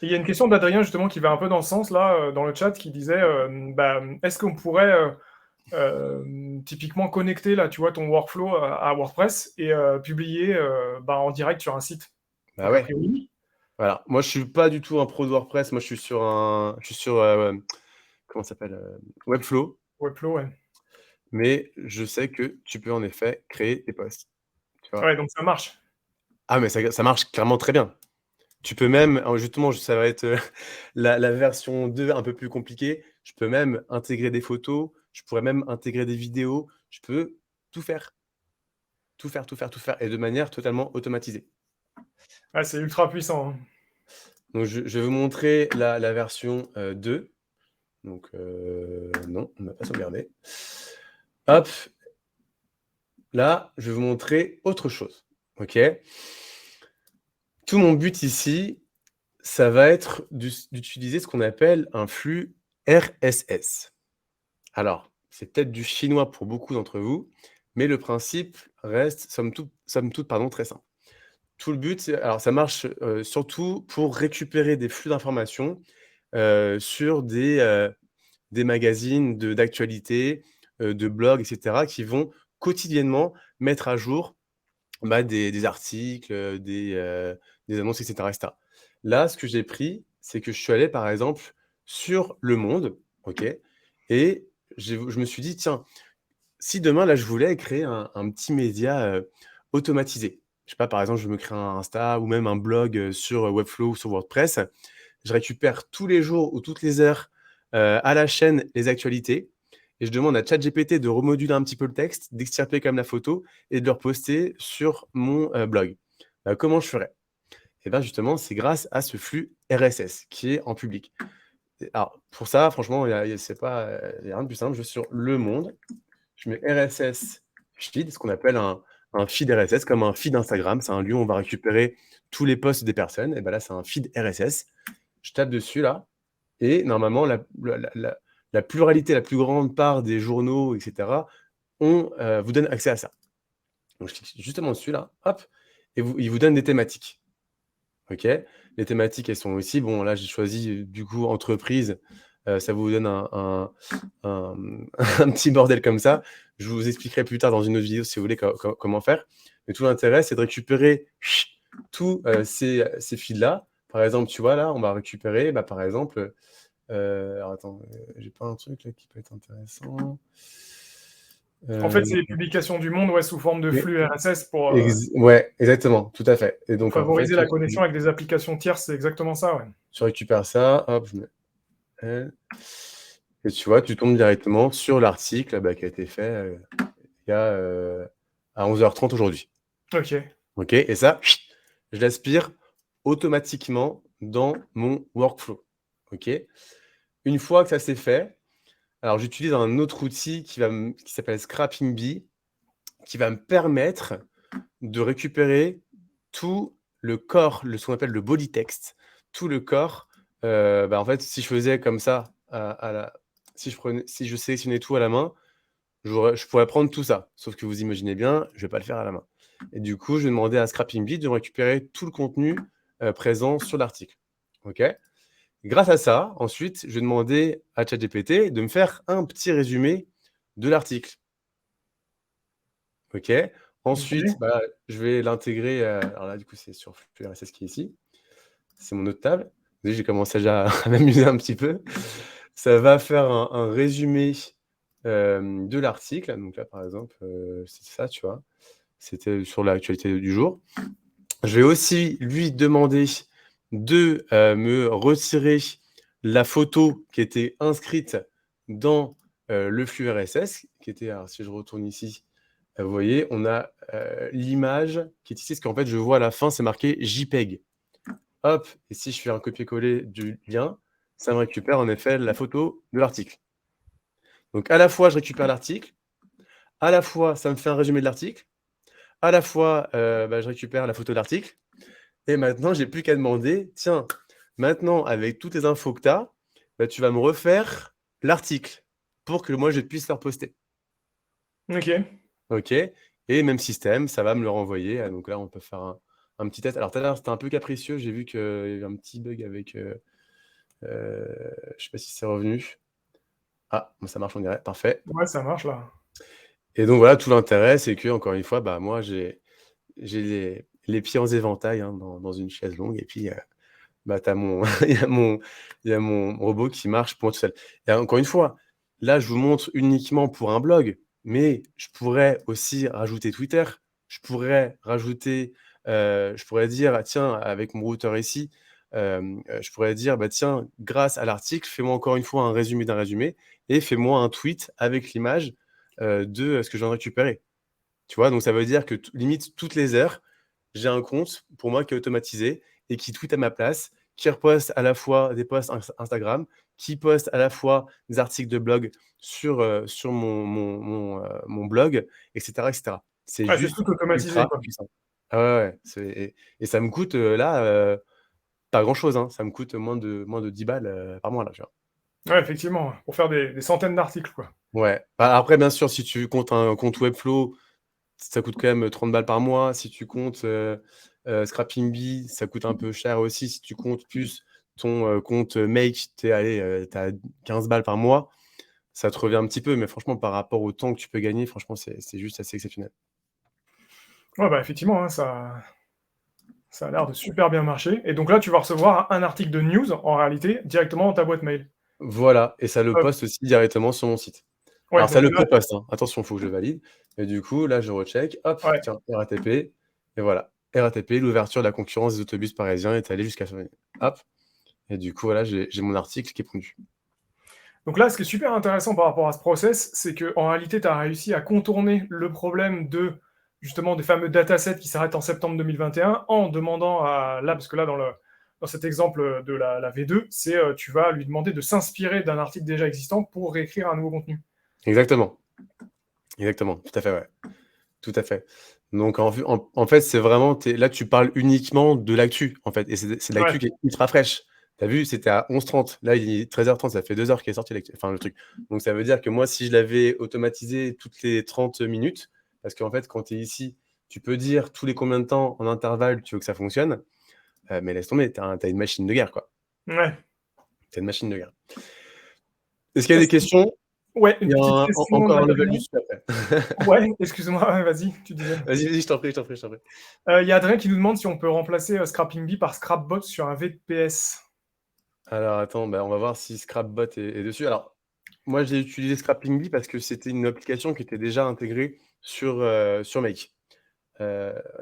Il y a une question d'Adrien justement qui va un peu dans ce sens là, dans le chat, qui disait est-ce qu'on pourrait typiquement connecter là, tu vois, ton workflow à WordPress et publier en direct sur un site. Bah Donc a ouais. priori, oui. Voilà. Moi, je suis pas du tout un pro de WordPress. Moi, je suis sur, comment ça s'appelle? Webflow, Webflow, ouais. mais je sais que tu peux en effet créer des posts, tu vois? Ouais, donc ça marche. Ah mais ça marche clairement très bien. Tu peux même justement, ça va être, la version 2 un peu plus compliquée. Je peux même intégrer des photos, je pourrais même intégrer des vidéos. Je peux tout faire, tout faire, tout faire, tout faire et de manière totalement automatisée. Ouais, c'est ultra puissant, hein. Donc je vais vous montrer la version, 2. Donc non, on n'a pas sauvegardé. Hop, là, je vais vous montrer autre chose, OK? Tout mon but ici, ça va être d'utiliser ce qu'on appelle un flux RSS. Alors, c'est peut-être du chinois pour beaucoup d'entre vous, mais le principe reste somme toute, pardon, très simple. Tout le but, alors ça marche, surtout pour récupérer des flux d'informations, sur des magazines d'actualité, de blogs et cetera qui vont quotidiennement mettre à jour, des articles, des annonces et cetera et cetera. Là, ce que j'ai pris, c'est que je suis allé, par exemple, sur Le Monde, OK? Et je me suis dit: «Tiens, si demain, là, je voulais créer un petit média, automatisé». Je sais pas, par exemple, je me crée un Insta ou même un blog, sur, Webflow ou sur WordPress. Je récupère tous les jours ou toutes les heures, à la chaîne les actualités et je demande à ChatGPT de remoduler un petit peu le texte, d'extirper quand même la photo et de le reposter sur mon, blog. Comment je ferais? Et ben, justement, c'est grâce à ce flux RSS qui est en public. Et alors pour ça, franchement, il y a rien de plus simple. Je vais sur Le Monde, je mets RSS feed, ce qu'on appelle un feed RSS, comme un feed Instagram. C'est un lieu où on va récupérer tous les posts des personnes. Et ben là, c'est un feed RSS. Je tape dessus là, et normalement, la pluralité, la plus grande part des journaux, et cetera, vous donne accès à ça. Donc je clique justement dessus là, hop, et il vous donne des thématiques. OK? Les thématiques, elles sont aussi, bon, là, j'ai choisi, du coup, entreprise, ça vous donne un petit bordel comme ça. Je vous expliquerai plus tard dans une autre vidéo si vous voulez comment faire. Mais tout l'intérêt, c'est de récupérer tous, ces fils-là. Par exemple, tu vois là, on va récupérer, par exemple, alors attends, j'ai pas un truc là qui peut être intéressant? En fait, c'est Heu, les publications du Monde, ouais, sous forme de mais flux RSS ouais, exactement, tout à fait. Et pour donc en fait, favoriser la connexion avec des applications tierces, c'est exactement ça, ouais. tu récupères ça, hop, je mets elle, et tu vois, tu tombes directement sur l'article, qui a été fait, il y a, à 11h30 aujourd'hui. OK. OK, et ça, je l'aspire automatiquement dans mon workflow. OK? Une fois que ça c'est fait, alors j'utilise un autre outil qui s'appelle Scrapping Bee, qui va me permettre de récupérer tout le corps, ce qu'on appelle le body text, tout le corps. En fait, si je faisais comme ça, si je sélectionnais tout à la main, je pourrais prendre tout ça. Sauf que vous imaginez bien, je vais pas le faire à la main. Et du coup, je vais demander à Scrapping Bee de récupérer tout le contenu, présent sur l'article. OK? Grâce à ça, ensuite, je vais demander à ChatGPT de me faire un petit résumé de l'article. OK? Ensuite, OK. je vais l'intégrer, alors là, du coup, c'est sur Flux RSS qui est ici. C'est mon autre table. Vous voyez, j'ai commencé déjà à m'amuser un petit peu. Ça va faire un résumé, de l'article. Donc là, par exemple, c'est ça, tu vois? C'était sur l'actualité du jour. Je vais aussi lui demander de, me retirer la photo qui était inscrite dans, le flux RSS, qui était, alors si je retourne ici, vous voyez, on a, l'image qui est ici, parce qu'en fait, je vois à la fin, c'est marqué JPEG. Hop, et si je fais un copier-coller du lien, ça me récupère en effet la photo de l'article. Donc à la fois, je récupère l'article, à la fois, ça me fait un résumé de l'article, à la fois, je récupère la photo de l'article, et maintenant, j'ai plus qu'à demander: «Tiens, maintenant avec toutes les infos que tu as, tu vas me refaire l'article pour que moi je puisse le reposter». OK. OK, et même système, ça va me le renvoyer. Donc là, on peut faire un petit test. Alors tout à l'heure, c'était un peu capricieux, j'ai vu qu'il y avait un petit bug avec, je sais pas si c'est revenu. Ah, bon, ça marche, on dirait, parfait. Ouais, ça marche là. Et donc voilà, tout l'intérêt, c'est qu'encore une fois, moi j'ai les pieds en éventail, hein, dans une chaise longue, et puis, tu as mon il y a mon robot qui marche pour moi tout seul. Et encore une fois, là, je vous montre uniquement pour un blog, mais je pourrais aussi rajouter Twitter. Je pourrais dire: «Ah tiens», avec mon routeur ici, je pourrais dire: «Bah tiens, grâce à l'article, fais-moi encore une fois un résumé d'un résumé et fais-moi un tweet avec l'image, de ce que je viens de récupérer». Tu vois? Donc ça veut dire que limite toutes les heures, j'ai un compte pour moi qui est automatisé et qui tweet à ma place, qui reposte à la fois des posts Instagram, qui poste à la fois des articles de blog sur mon blog, et cetera, et cetera. C'est Ouais, c'est juste tout automatisé, ultra quoi. puissant. Ah ouais, ouais, et ça me coûte, là, pas grand chose, hein. Ça me coûte moins de 10 balles, par mois là, tu vois? Ouais, effectivement, pour faire des centaines d'articles, quoi. Ouais. Bah, après, bien sûr, si tu comptes un compte Webflow, ça coûte quand même 30 balles par mois. Si tu comptes, Scrapping ça coûte un peu cher aussi. Si tu comptes plus ton, compte Make, tu à 15 balles par mois. Ça te revient un petit peu, mais franchement, par rapport au temps que tu peux gagner, franchement, c'est juste assez exceptionnel. Ouais, bah, effectivement, hein, ça a l'air de super bien marcher et donc là, tu vas recevoir un article de news, en réalité, directement dans ta boîte mail. Voilà, et ça le Hop, poste aussi directement sur mon site. ouais, Alors ça donc le là pré-poste, hein. Attention, il faut que je le valide. Et du coup, là, je recheck, hop, ouais, tiens, RATP, et voilà. RATP, l'ouverture de la concurrence des autobus parisiens est allée jusqu'à fin. Hop, et du coup, voilà, j'ai mon article qui est pondu. donc là, ce qui est super intéressant par rapport à ce process, c'est qu'en réalité, tu as réussi à contourner le problème de, justement, des fameux datasets qui s'arrêtent en septembre 2021 en demandant à là, parce que là, dans cet exemple de la V2, c'est, tu vas lui demander de s'inspirer d'un article déjà existant pour réécrire un nouveau contenu. Exactement, exactement, tout à fait, ouais. Tout à fait. Donc en fait, c'est vraiment là, tu parles uniquement de l'actu, en fait, et c'est de Ouais, l'actu qui est ultra fraîche. Tu as vu, c'était à 11h30. Là, il est 13h30, ça fait 2 heures qu'il est sorti l'actu, enfin, le truc. Donc ça veut dire que moi, si je l'avais automatisé toutes les 30 minutes, parce qu'en fait, quand tu es ici, tu peux dire tous les combien de temps en intervalle tu veux que ça fonctionne, mais laisse tomber, tu as une machine de guerre, quoi. ouais. Tu as une machine de guerre. Est-ce qu'il y a Est-ce des questions? Ouais, Il une y a petite question encore un level d'Adrien. juste après. Ouais, excuse-moi, ouais, vas-y, tu disais? Vas-y, vas-y, je t'en prie, je t'en prie, je t'en prie. Il y a Adrien qui nous demande si on peut remplacer, Scrapping Bee par Scrapbot sur un VPS. Alors attends, bah, on va voir si Scrapbot est dessus. Alors, moi j'ai utilisé Scrapping parce que c'était une application qui était déjà intégrée sur Make.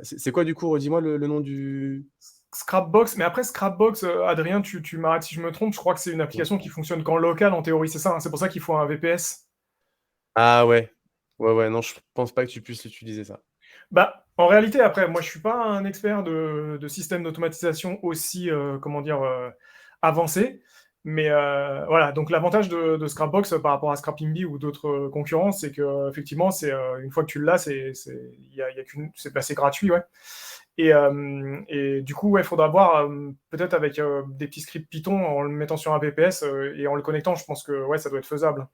C'est quoi du coup? Redis-moi le nom du. Scrapbox, mais après Scrapbox, Adrien, tu m'arrêtes si je me trompe, je crois que c'est une application qui fonctionne qu'en local en théorie, c'est ça, hein? C'est pour ça qu'il faut un VPS? Ah ouais. Ouais, ouais, non, je pense pas que tu puisses utiliser ça. Bah, en réalité, après, moi, je suis pas un expert de systèmes d'automatisation aussi, comment dire, avancés. Mais voilà, donc l'avantage de Scrapbox par rapport à Scrapping ou d'autres concurrents, c'est que effectivement, c'est une fois que tu l'as, il y a qu'une, c'est bah, c'est gratuit, ouais. Et du coup, ouais, il faudra voir peut-être avec des petits scripts Python en le mettant sur un VPS et en le connectant. Je pense que ouais, ça doit être faisable.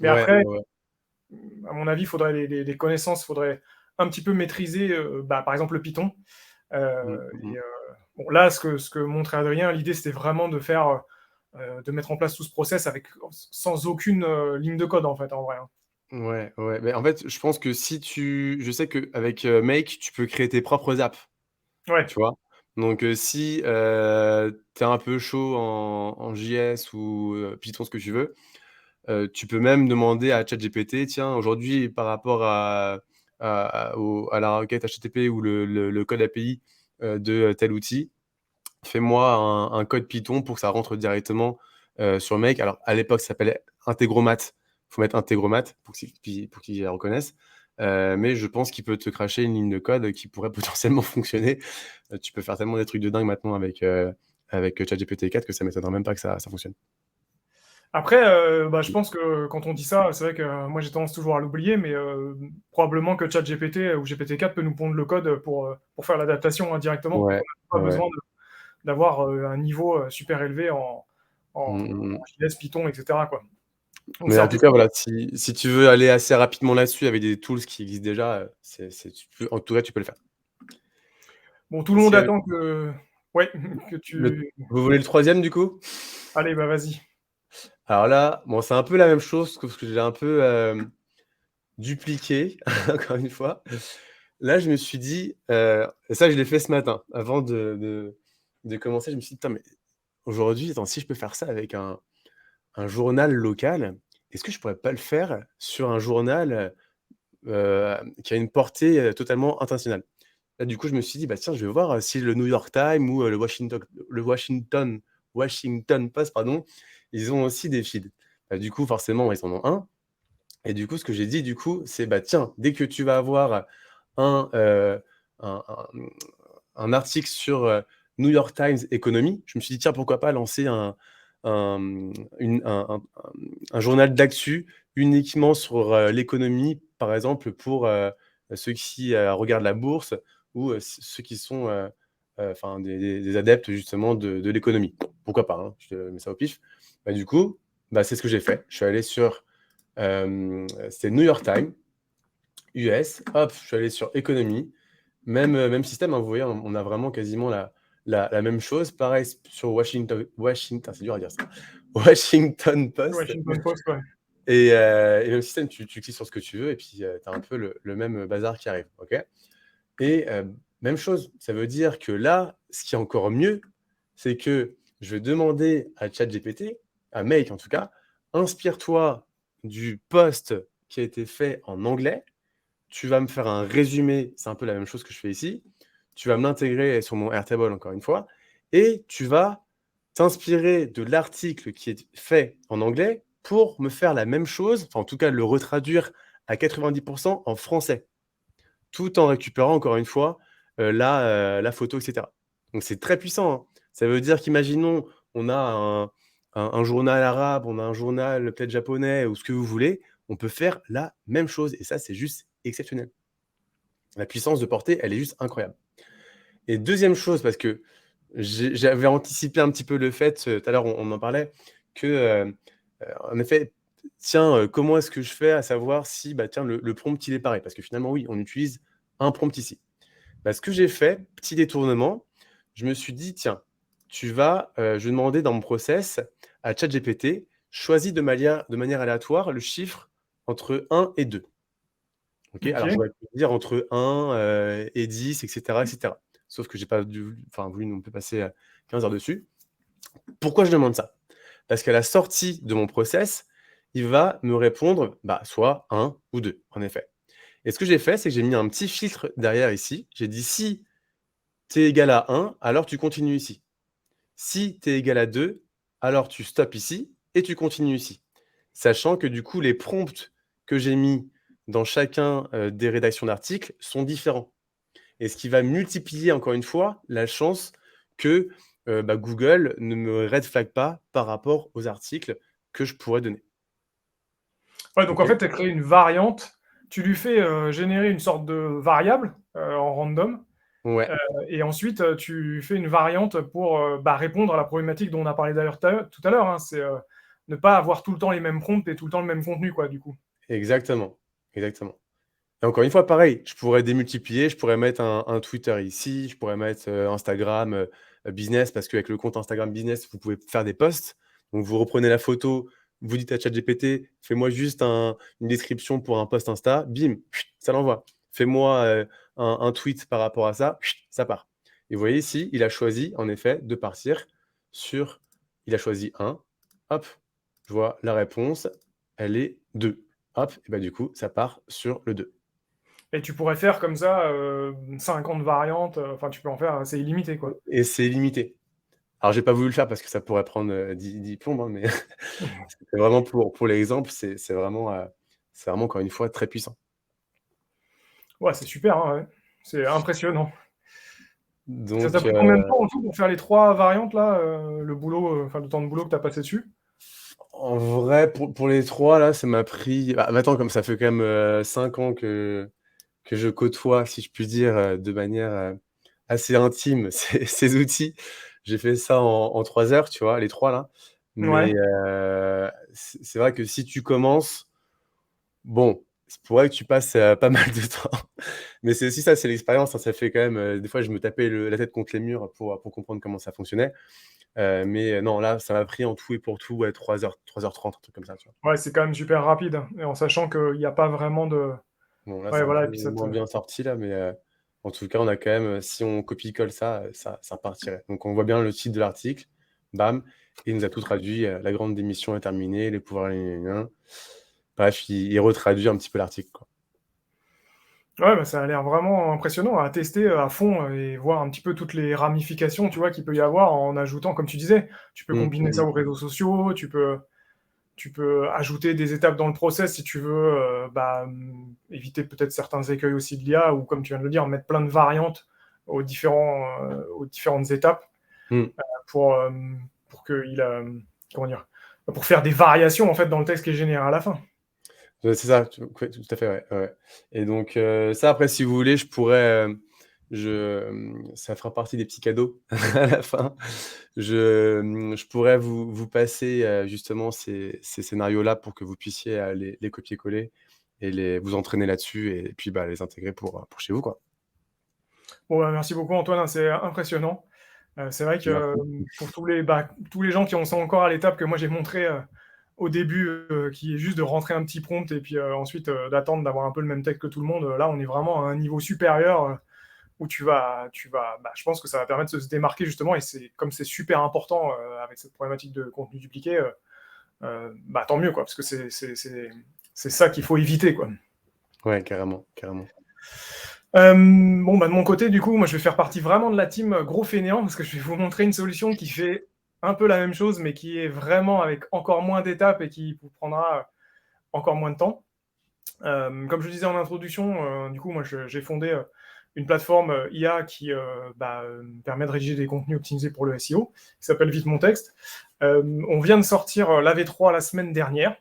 Mais Ouais, après, ouais, ouais. à mon avis, il faudrait des connaissances, il faudrait un petit peu maîtriser, bah, par exemple, le Python. Mm, Et mm. bon, là, ce que montrait Adrien, l'idée, c'était vraiment de faire, de mettre en place tout ce process avec, sans aucune ligne de code, en fait, en vrai, hein. Ouais, ouais. Mais en fait, je pense que je sais qu'avec Make, tu peux créer tes propres apps. Ouais, Tu vois? Donc, si, tu es un peu chaud en JS ou, Python, ce que tu veux, tu peux même demander à ChatGPT: «Tiens, aujourd'hui, par rapport à la requête HTTP ou le code API, de tel outil, fais-moi un code Python pour que ça rentre directement, sur Make». Alors, à l'époque, ça s'appelait Integromat. Il faut mettre Integromat pour qu'ils la reconnaissent. Mais je pense qu'il peut te cracher une ligne de code qui pourrait potentiellement fonctionner. Tu peux faire tellement des trucs de dingue maintenant avec ChatGPT 4 que ça m'étonnerait même pas que ça fonctionne. après, bah, je pense que quand on dit ça, c'est vrai que moi j'ai tendance toujours à l'oublier, mais probablement que ChatGPT ou GPT-4 peut nous pondre le code pour faire l'adaptation directement. Donc Ouais, on n'a pas ouais. besoin d'avoir un niveau super élevé Mmh, en mmh mh. JS, Python, etc., quoi. Donc Mais c'est en un tout peu. cas, voilà, si tu veux aller assez rapidement là-dessus avec des tools qui existent déjà, en tout cas, tu peux le faire. Bon, tout le Est-ce monde qu'il y a attend que, ouais, que tu. vous voulez le troisième du coup? Allez, bah vas-y. Alors là, bon, c'est un peu la même chose, sauf que j'ai un peu, dupliqué encore une fois. Là, je me suis dit, et ça je l'ai fait ce matin avant de commencer, je me suis dit: «Putain, mais aujourd'hui, attends, si je peux faire ça avec un journal local, est-ce que je pourrais pas le faire sur un journal, qui a une portée, totalement internationale?» Là, du coup, je me suis dit: «Bah, tiens, je vais voir, si le New York Times ou, le Washington Post, pardon, ils ont aussi des feeds». Bah, du coup, forcément, ils en ont un, et du coup, ce que j'ai dit, du coup, c'est: «Bah, tiens, dès que tu vas avoir un, un un, mmh, un article sur, New York Times Economy», je me suis dit: «Tiens, pourquoi pas lancer un, mmh, une un journal d'actu uniquement sur, l'économie», par exemple, pour, ceux qui, regardent la bourse ou, ceux qui sont, enfin des adeptes justement de l'économie. Pourquoi pas, hein? Je te mets ça au pif. Bah, du coup, bah, c'est ce que j'ai fait. Je suis allé sur, C'était New York Times, US. Hop, je suis allé sur économie. Même système, hein, vous voyez, on a vraiment quasiment la même chose. Pareil sur Washington, c'est dur à dire ça. Washington Post. Washington Post, ouais. Et même système, tu cliques sur ce que tu veux et puis tu as un peu le même bazar qui arrive. Ok. Et même chose, ça veut dire que là, ce qui est encore mieux, c'est que je vais demander à ChatGPT, à Make en tout cas, inspire-toi du post qui a été fait en anglais. Tu vas me faire un résumé, c'est un peu la même chose que je fais ici. Tu vas me l'intégrer sur mon Airtable encore une fois, et tu vas t'inspirer de l'article qui est fait en anglais pour me faire la même chose, enfin en tout cas le retraduire à 90% en français, tout en récupérant encore une fois la photo, etc. Donc c'est très puissant, hein. Ça veut dire qu'imaginons, on a un journal arabe, on a un journal peut-être japonais ou ce que vous voulez, on peut faire la même chose. Et ça, c'est juste exceptionnel. La puissance de portée, elle est juste incroyable. Et deuxième chose, parce que j'avais anticipé un petit peu le fait, tout à l'heure on en parlait, que en effet, tiens, comment est-ce que je fais à savoir si bah, tiens, le prompt il est pareil? Parce que finalement, oui, on utilise un prompt ici. Bah, ce que j'ai fait, petit détournement, je me suis dit, tiens, je vais demander dans mon process à ChatGPT, choisis de manière aléatoire le chiffre entre 1 et 2. Okay, alors, Ok. j'aurais pu dire entre 1 et 10, etc., etc. Sauf que j'ai pas voulu non plus passer 15 heures dessus. Pourquoi je demande ça? Parce qu'à la sortie de mon process, il va me répondre bah, soit 1 ou 2, en effet. Et ce que j'ai fait, c'est que j'ai mis un petit filtre derrière ici. J'ai dit si tu es égal à 1, alors tu continues ici. Si tu es égal à 2, alors tu stops ici et tu continues ici. Sachant que du coup, les prompts que j'ai mis dans chacun des rédactions d'articles sont différents. Et ce qui va multiplier encore une fois la chance que bah, Google ne me red flag pas par rapport aux articles que je pourrais donner. Ouais, donc en Ok. fait, tu as créé une variante. Tu lui fais générer une sorte de variable en random. Ouais, Et ensuite, tu fais une variante pour bah, répondre à la problématique dont on a parlé d'ailleurs tout à l'heure. Hein, c'est ne pas avoir tout le temps les mêmes prompts et tout le temps le même contenu, quoi, du coup. exactement. Exactement. Et encore une fois, pareil, je pourrais démultiplier, je pourrais mettre un Twitter ici, je pourrais mettre Instagram business, parce qu'avec le compte Instagram business, vous pouvez faire des posts. Donc, vous reprenez la photo, vous dites à ChatGPT, fais-moi juste une description pour un post Insta, bim, ça l'envoie. Fais-moi un tweet par rapport à ça, ça part. Et vous voyez ici, il a choisi, en effet, de partir sur, il a choisi 1, hop, je vois la réponse, elle est 2. Hop, et bah du coup, ça part sur le 2. Et tu pourrais faire comme ça 50 variantes. Enfin, tu peux en faire, c'est illimité, quoi. Et c'est limité. Alors, j'ai pas voulu le faire parce que ça pourrait prendre 10 plombes, hein, mais c'est vraiment pour l'exemple, c'est vraiment encore une fois très puissant. Ouais, c'est super, hein, ouais. C'est impressionnant. Ça t'a Donc, pris combien de temps en tout pour faire les 3 variantes là, le boulot, enfin le temps de boulot que tu as passé dessus? en vrai, pour les 3 là, ça m'a pris bah, maintenant comme ça fait quand même 5 ans que je côtoie, si je puis dire, de manière assez intime ces outils. J'ai fait ça en 3 heures, tu vois? Les 3 là. Ouais. Mais c'est vrai que si tu commences, bon, c'est pourrait que tu passes pas mal de temps. Mais c'est aussi ça, c'est l'expérience, hein. Ça fait quand même, des fois, je me tapais la tête contre les murs pour comprendre comment ça fonctionnait. Mais non, là, ça m'a pris en tout et pour tout, ouais, 3h30, un truc comme ça, tu vois? Ouais, c'est quand même super rapide, hein, et en sachant qu'il y a pas vraiment de Bon, là, ouais, c'est un voilà, peu et puis ça te moins bien sorti là, mais en tout cas, on a quand même, si on copie-colle ça, ça partirait. Donc on voit bien le titre de l'article, bam, il nous a tout traduit, la grande démission est terminée, les pouvoirs gna. Bref, il retraduit un petit peu l'article, quoi. ouais, bah, ça a l'air vraiment impressionnant à tester, à fond, et voir un petit peu toutes les ramifications, tu vois, qu'il peut y avoir en ajoutant, comme tu disais, tu peux Mmh, combiner mmh ça mh. aux réseaux sociaux, tu peux ajouter des étapes dans le process si tu veux, bah, éviter peut-être certains écueils aussi de l'IA ou comme tu viens de le dire, mettre plein de variantes aux différentes étapes Mmh. pour, pour qu'il, comment dire? Pour faire des variations en fait dans le texte qui est généré à la fin. C'est ça, ouais, tout à fait, ouais, ouais, ouais. Et donc ça après si vous voulez, je pourrais, Ça fera partie des petits cadeaux à la fin. Je pourrais vous passer, justement ces scénarios-là pour que vous puissiez, les copier-coller et vous entraîner là-dessus et puis, bah, les intégrer pour chez vous, quoi. Bon, bah, merci beaucoup Antoine, hein, c'est impressionnant. C'est vrai que, Merci. pour tous les gens qui en sont encore à l'étape que moi j'ai montré, au début, qui est juste de rentrer un petit prompt et puis, ensuite, d'attendre d'avoir un peu le même texte que tout le monde, là on est vraiment à un niveau supérieur, où je pense que ça va permettre de se démarquer justement et c'est super important, avec cette problématique de contenu dupliqué, bah, tant mieux quoi, parce que c'est ça qu'il faut éviter quoi. Ouais, carrément, carrément. Bon, bah, de mon côté, du coup, moi, je vais faire partie vraiment de la team gros fainéant parce que je vais vous montrer une solution qui fait un peu la même chose, mais qui est vraiment avec encore moins d'étapes et qui vous prendra encore moins de temps. Comme je disais en introduction, du coup, moi, j'ai fondé une plateforme IA qui permet de rédiger des contenus optimisés pour le SEO, qui s'appelle Vite Mon Texte. On vient de sortir la V3 la semaine dernière.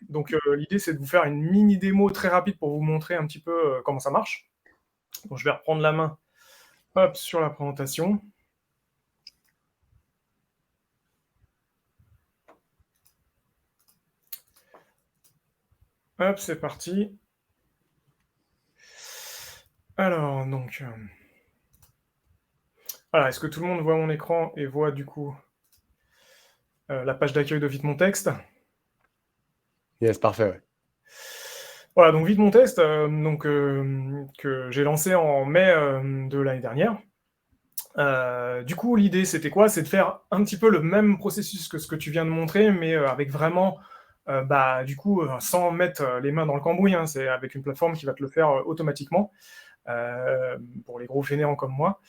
Donc, l'idée, c'est de vous faire une mini démo très rapide pour vous montrer un petit peu comment ça marche. Donc, je vais reprendre la main hop, sur la présentation. Hop, c'est parti. Alors, donc, voilà, est-ce que tout le monde voit mon écran et voit du coup la page d'accueil de Vite Mon Texte? Yes, parfait, ouais. Voilà, donc Vite Mon Texte, que j'ai lancé en mai de l'année dernière. Du coup, l'idée, c'était quoi? C'est de faire un petit peu le même processus que ce que tu viens de montrer, mais avec vraiment, du coup, sans mettre les mains dans le cambouis, hein. C'est avec une plateforme qui va te le faire automatiquement, pour les gros fainéants comme moi.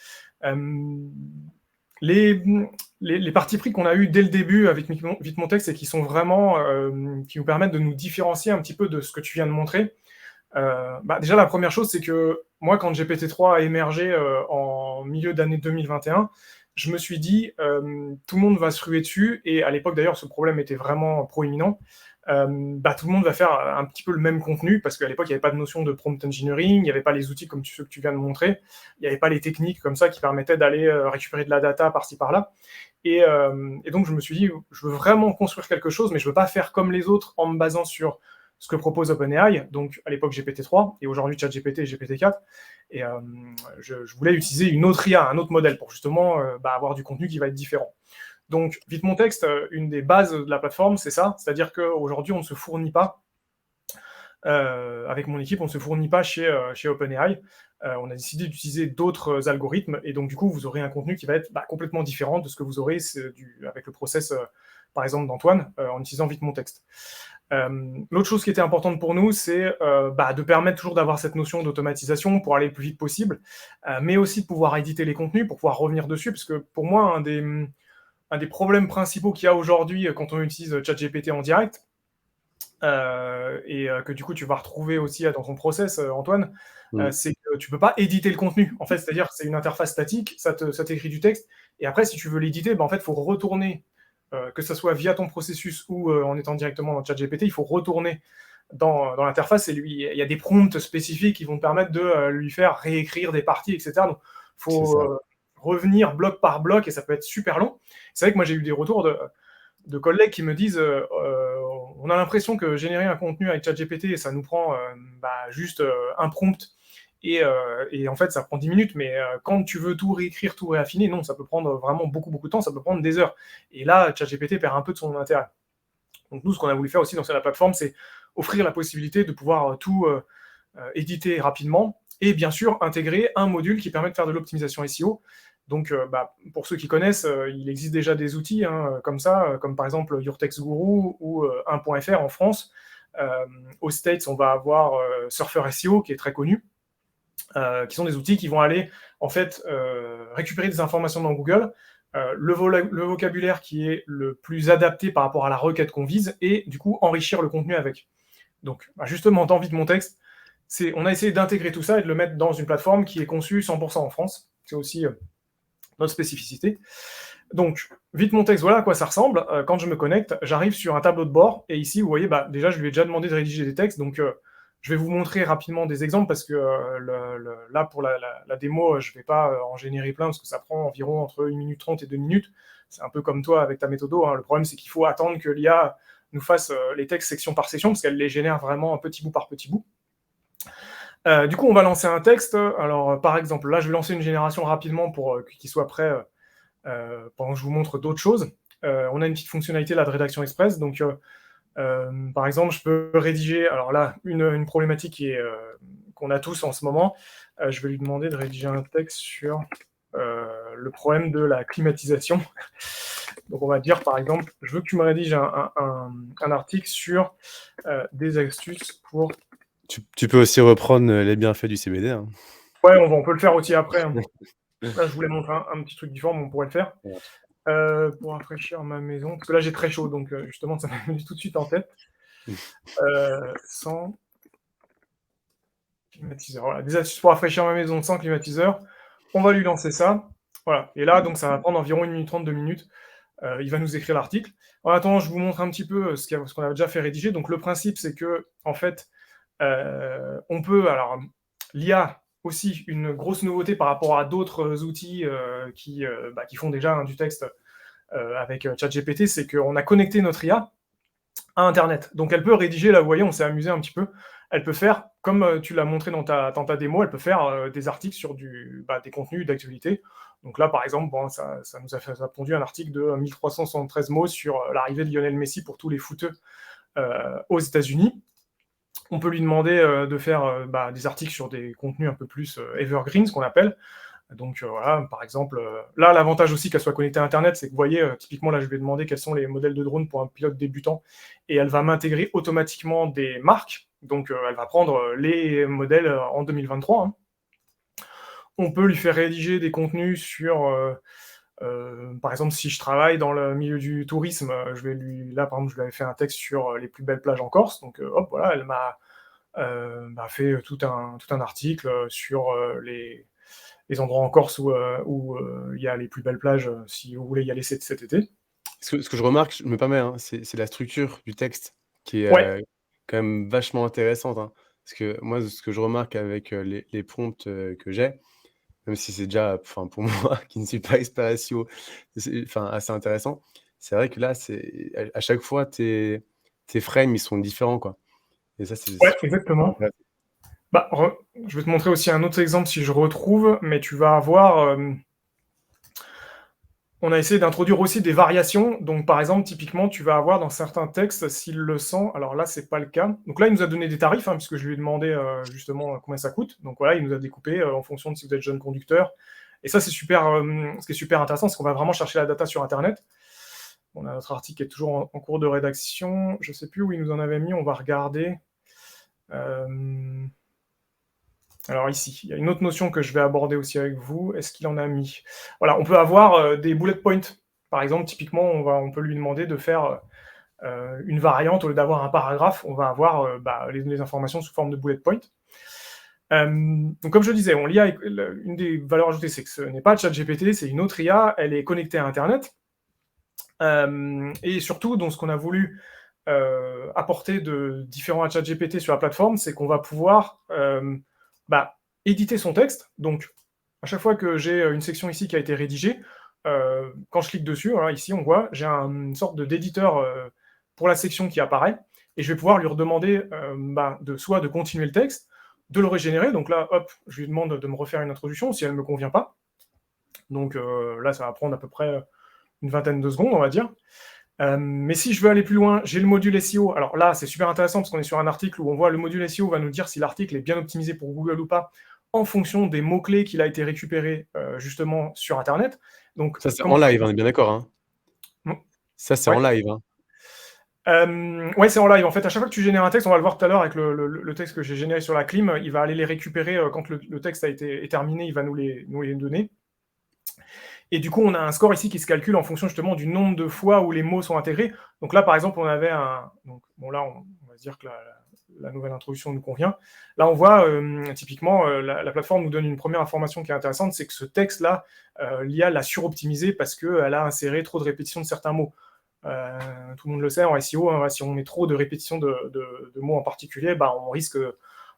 Les, les partis pris qu'on a eu dès le début avec Vite Mon Texte et qui sont vraiment, qui nous permettent de nous différencier un petit peu de ce que tu viens de montrer. Déjà, la première chose, c'est que moi, quand GPT-3 a émergé en milieu d'année 2021, je me suis dit, tout le monde va se ruer dessus, et à l'époque, d'ailleurs, ce problème était vraiment proéminent. Tout le monde va faire un petit peu le même contenu, parce qu'à l'époque, il n'y avait pas de notion de prompt engineering, il n'y avait pas les outils comme ceux que tu viens de montrer, il n'y avait pas les techniques comme ça qui permettaient d'aller récupérer de la data par-ci par-là. Et donc, je me suis dit, je veux vraiment construire quelque chose, mais je ne veux pas faire comme les autres en me basant sur ce que propose OpenAI, donc à l'époque GPT-3, et aujourd'hui ChatGPT et GPT-4. Et je voulais utiliser une autre IA, un autre modèle, pour justement avoir du contenu qui va être différent. Donc, Vite Mon Texte, une des bases de la plateforme, c'est ça, c'est-à-dire qu'aujourd'hui, on ne se fournit pas, avec mon équipe, on ne se fournit pas chez OpenAI. On a décidé d'utiliser d'autres algorithmes, et donc du coup, vous aurez un contenu qui va être complètement différent de ce que vous aurez avec le process, par exemple, d'Antoine, en utilisant Vite Mon Texte. L'autre chose qui était importante pour nous, c'est de permettre toujours d'avoir cette notion d'automatisation pour aller le plus vite possible, mais aussi de pouvoir éditer les contenus, pour pouvoir revenir dessus, parce que pour moi, un des problèmes principaux qu'il y a aujourd'hui quand on utilise ChatGPT en direct, que du coup tu vas retrouver aussi dans ton process, Antoine, c'est que tu peux pas éditer le contenu. En fait, c'est-à-dire que c'est une interface statique, ça t'écrit du texte, et après, si tu veux l'éditer, en fait, il faut retourner, que ça soit via ton processus ou en étant directement dans ChatGPT, il faut retourner dans l'interface, et lui, il y a des prompts spécifiques qui vont te permettre de lui faire réécrire des parties, etc. Donc, il faut revenir bloc par bloc, et ça peut être super long. C'est vrai que moi, j'ai eu des retours de collègues qui me disent on a l'impression que générer un contenu avec ChatGPT, ça nous prend juste un prompt, et en fait, ça prend 10 minutes, mais quand tu veux tout réécrire, tout réaffiner, non, ça peut prendre vraiment beaucoup, beaucoup de temps, ça peut prendre des heures. Et là, ChatGPT perd un peu de son intérêt. Donc nous, ce qu'on a voulu faire aussi dans la plateforme, c'est offrir la possibilité de pouvoir tout éditer rapidement, et bien sûr, intégrer un module qui permet de faire de l'optimisation SEO. Donc, pour ceux qui connaissent, il existe déjà des outils comme ça, comme par exemple Your Text Guru ou 1.fr en France. Aux States, on va avoir Surfer SEO, qui est très connu, qui sont des outils qui vont aller en fait récupérer des informations dans Google, le vocabulaire qui est le plus adapté par rapport à la requête qu'on vise, et du coup enrichir le contenu avec. Donc, justement, dans Vite Mon Texte, on a essayé d'intégrer tout ça et de le mettre dans une plateforme qui est conçue 100% en France. C'est aussi notre spécificité. Donc, Vite Mon Texte, voilà à quoi ça ressemble. Quand je me connecte, j'arrive sur un tableau de bord, et ici, vous voyez, déjà, je lui ai déjà demandé de rédiger des textes, donc Je vais vous montrer rapidement des exemples parce que là, pour la démo, je ne vais pas en générer plein parce que ça prend environ entre 1 minute 30 et 2 minutes. C'est un peu comme toi avec ta méthode. Hein. Le problème, c'est qu'il faut attendre que l'IA nous fasse les textes section par section parce qu'elle les génère vraiment petit bout par petit bout. Du coup, on va lancer un texte. Alors, par exemple, là, je vais lancer une génération rapidement pour qu'il soit prêt pendant que je vous montre d'autres choses. On a une petite fonctionnalité là, de rédaction express. Donc, par exemple, je peux rédiger, alors là, une problématique qu'on a tous en ce moment. Je vais lui demander de rédiger un texte sur le problème de la climatisation. Donc, on va dire, par exemple, je veux que tu me rédiges un article sur des astuces pour... Tu peux aussi reprendre les bienfaits du CBD. Hein. Ouais, on peut le faire aussi après. Hein. Là, je voulais montrer un petit truc différent, mais on pourrait le faire. Pour rafraîchir ma maison, parce que là, j'ai très chaud, donc justement, ça m'a venu tout de suite en tête. Sans climatiseur. Voilà, des astuces pour rafraîchir ma maison sans climatiseur. On va lui lancer ça. Voilà. Et là, donc, ça va prendre environ 1 minute 30, 2 minutes. Il va nous écrire l'article. En attendant, je vous montre un petit peu ce qu'on a déjà fait rédiger. Donc, le principe, c'est que, en fait, on peut. Alors, l'IA aussi, une grosse nouveauté par rapport à d'autres outils qui font déjà du texte avec ChatGPT, c'est qu'on a connecté notre IA à Internet. Donc elle peut rédiger, là vous voyez, on s'est amusé un petit peu, elle peut faire, comme tu l'as montré dans ta démo, elle peut faire des articles sur des contenus d'actualité. Donc là, par exemple, bon, ça nous a pondu un article de 1373 mots sur l'arrivée de Lionel Messi pour tous les footeux aux États-Unis. On peut lui demander de faire des articles sur des contenus un peu plus evergreen, ce qu'on appelle. Donc voilà, par exemple, là, l'avantage aussi qu'elle soit connectée à Internet, c'est que vous voyez, typiquement, là, je vais demander quels sont les modèles de drones pour un pilote débutant, et elle va m'intégrer automatiquement des marques. Donc elle va prendre les modèles en 2023. Hein. On peut lui faire rédiger des contenus sur... par exemple, si je travaille dans le milieu du tourisme, là, par exemple, je lui avais fait un texte sur les plus belles plages en Corse. Donc hop, voilà, elle m'a fait tout un article sur les endroits en Corse où il y a les plus belles plages si vous voulez y aller cet été. Ce que je remarque, je me permets, hein, c'est la structure du texte qui est Ouais, quand même vachement intéressante. Hein. Parce que moi, ce que je remarque avec les prompts que j'ai, même si c'est déjà, enfin, pour moi qui ne suis pas expert SEO, c'est assez intéressant. C'est vrai que là, à chaque fois, tes frames, ils sont différents, quoi. Et ça, ouais, je trouve ça super exactement. intéressant. Bah, je vais te montrer aussi un autre exemple si je retrouve, mais tu vas avoir... on a essayé d'introduire aussi des variations. Donc, par exemple, typiquement, tu vas avoir dans certains textes, s'il le sent, alors là, c'est pas le cas. Donc là, il nous a donné des tarifs, hein, puisque je lui ai demandé justement combien ça coûte. Donc voilà, il nous a découpé en fonction de si vous êtes jeune conducteur. Et ça, c'est super. Ce qui est super intéressant, c'est qu'on va vraiment chercher la data sur Internet. On a notre article qui est toujours en cours de rédaction. Je ne sais plus où il nous en avait mis. On va regarder. Alors ici, il y a une autre notion que je vais aborder aussi avec vous. Est-ce qu'il en a mis? Voilà, on peut avoir des bullet points. Par exemple, typiquement, on peut lui demander de faire une variante. Au lieu d'avoir un paragraphe, on va avoir les informations sous forme de bullet points. Donc comme je le disais, une des valeurs ajoutées, c'est que ce n'est pas ChatGPT, c'est une autre IA, elle est connectée à Internet. Et surtout, donc, ce qu'on a voulu apporter de différent à ChatGPT sur la plateforme, c'est qu'on va pouvoir éditer son texte. Donc, à chaque fois que j'ai une section ici qui a été rédigée, quand je clique dessus, voilà, ici on voit, j'ai une sorte d'éditeur pour la section qui apparaît, et je vais pouvoir lui redemander soit de continuer le texte, de le régénérer. Donc là, hop, je lui demande de me refaire une introduction si elle ne me convient pas. Donc là, ça va prendre à peu près une vingtaine de secondes, on va dire. Mais si je veux aller plus loin, j'ai le module SEO. Alors là, c'est super intéressant parce qu'on est sur un article où on voit le module SEO va nous dire si l'article est bien optimisé pour Google ou pas en fonction des mots-clés qu'il a été récupéré justement sur Internet. Donc, Ça, c'est en live, on est bien d'accord. Hein. Ça, c'est en live. Hein. Ouais, c'est en live. En fait, à chaque fois que tu génères un texte, on va le voir tout à l'heure avec le texte que j'ai généré sur la clim, il va aller les récupérer quand le texte est terminé, il va nous les donner. Et du coup, on a un score ici qui se calcule en fonction justement du nombre de fois où les mots sont intégrés. Donc là, par exemple, on avait on va se dire que la nouvelle introduction nous convient. Là, on voit typiquement, la plateforme nous donne une première information qui est intéressante, c'est que ce texte-là, l'IA l'a suroptimisé parce qu'elle a inséré trop de répétitions de certains mots. Tout le monde le sait, en SEO, hein, si on met trop de répétitions de mots en particulier, on risque,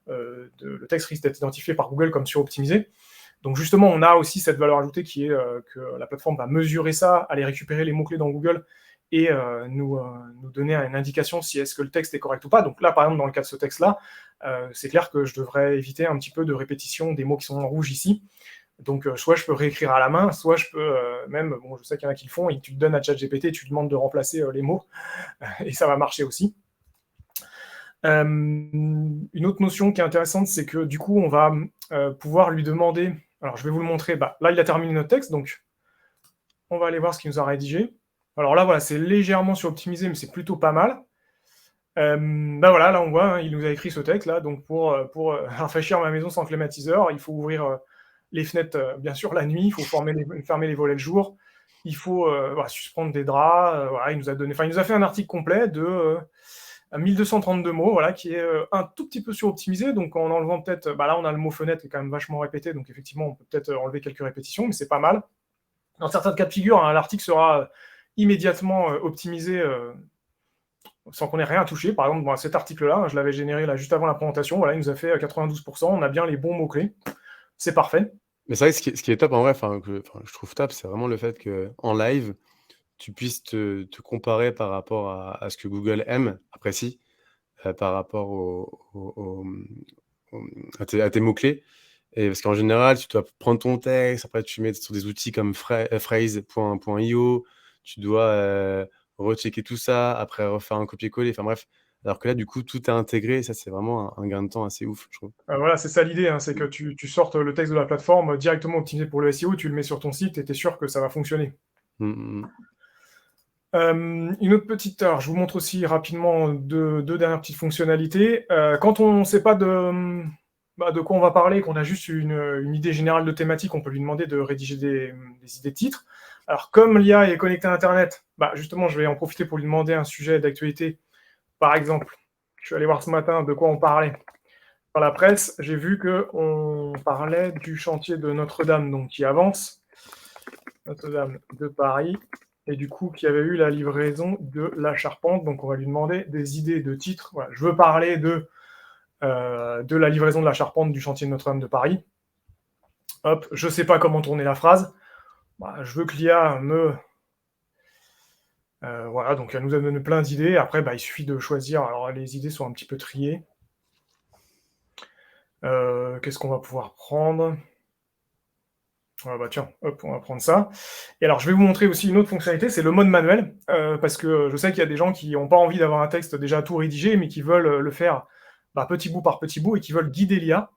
le texte risque d'être identifié par Google comme suroptimisé. Donc justement, on a aussi cette valeur ajoutée qui est que la plateforme va mesurer ça, aller récupérer les mots-clés dans Google et nous donner une indication si est-ce que le texte est correct ou pas. Donc là, par exemple, dans le cas de ce texte-là, c'est clair que je devrais éviter un petit peu de répétition des mots qui sont en rouge ici. Donc soit je peux réécrire à la main, soit je peux même, bon, je sais qu'il y en a qui le font, et tu te donnes à ChatGPT et tu lui demandes de remplacer les mots, et ça va marcher aussi. Une autre notion qui est intéressante, c'est que du coup, on va pouvoir lui demander, alors je vais vous le montrer, là il a terminé notre texte, donc on va aller voir ce qu'il nous a rédigé. Alors là, voilà, c'est légèrement suroptimisé, mais c'est plutôt pas mal. Voilà, là on voit, hein, il nous a écrit ce texte là, donc pour rafraîchir ma maison sans climatiseur, il faut ouvrir les fenêtres, bien sûr, la nuit, il faut fermer les volets le jour, il faut suspendre des draps, voilà, il nous a fait un article complet de 1232 mots, voilà, qui est un tout petit peu suroptimisé, donc en enlevant peut-être, là on a le mot fenêtre qui est quand même vachement répété, donc effectivement on peut peut-être enlever quelques répétitions, mais c'est pas mal. Dans certains cas de figure, hein, l'article sera immédiatement optimisé sans qu'on ait rien à toucher. Par exemple, cet article-là, je l'avais généré là, juste avant la présentation, voilà, il nous a fait 92%, on a bien les bons mots-clés, c'est parfait. Mais c'est vrai que ce qui est top en vrai, je trouve top, c'est vraiment le fait qu'en live, tu puisses te comparer par rapport à ce que Google aime, apprécie, par rapport à tes mots-clés. Et parce qu'en général, tu dois prendre ton texte, après tu mets sur des outils comme phrase.io, tu dois rechecker tout ça, après refaire un copier-coller, enfin bref. Alors que là, du coup, tout est intégré, et ça, c'est vraiment un gain de temps assez ouf, je trouve. Voilà, c'est ça l'idée, hein, c'est que tu sortes le texte de la plateforme directement optimisé pour le SEO, tu le mets sur ton site et tu es sûr que ça va fonctionner. Mmh, mmh. Une autre petite, alors je vous montre aussi rapidement deux dernières petites fonctionnalités. Quand on ne sait pas de quoi on va parler, qu'on a juste une idée générale de thématique, on peut lui demander de rédiger des idées de titres. Alors comme l'IA est connectée à Internet, justement je vais en profiter pour lui demander un sujet d'actualité. Par exemple, je suis allé voir ce matin de quoi on parlait. Dans la presse, j'ai vu qu'on parlait du chantier de Notre-Dame, donc qui avance, Notre-Dame de Paris, et du coup qui avait eu la livraison de la charpente. Donc on va lui demander des idées de titres. Voilà, je veux parler de la livraison de la charpente du chantier de Notre-Dame de Paris. Hop, je ne sais pas comment tourner la phrase. Je veux que l'IA me... voilà, donc elle nous a donné plein d'idées. Après, il suffit de choisir. Alors les idées sont un petit peu triées. Qu'est-ce qu'on va pouvoir prendre ? Tiens, hop, on va prendre ça. Et alors, je vais vous montrer aussi une autre fonctionnalité, c'est le mode manuel, parce que je sais qu'il y a des gens qui n'ont pas envie d'avoir un texte déjà tout rédigé, mais qui veulent le faire petit bout par petit bout et qui veulent guider l'IA.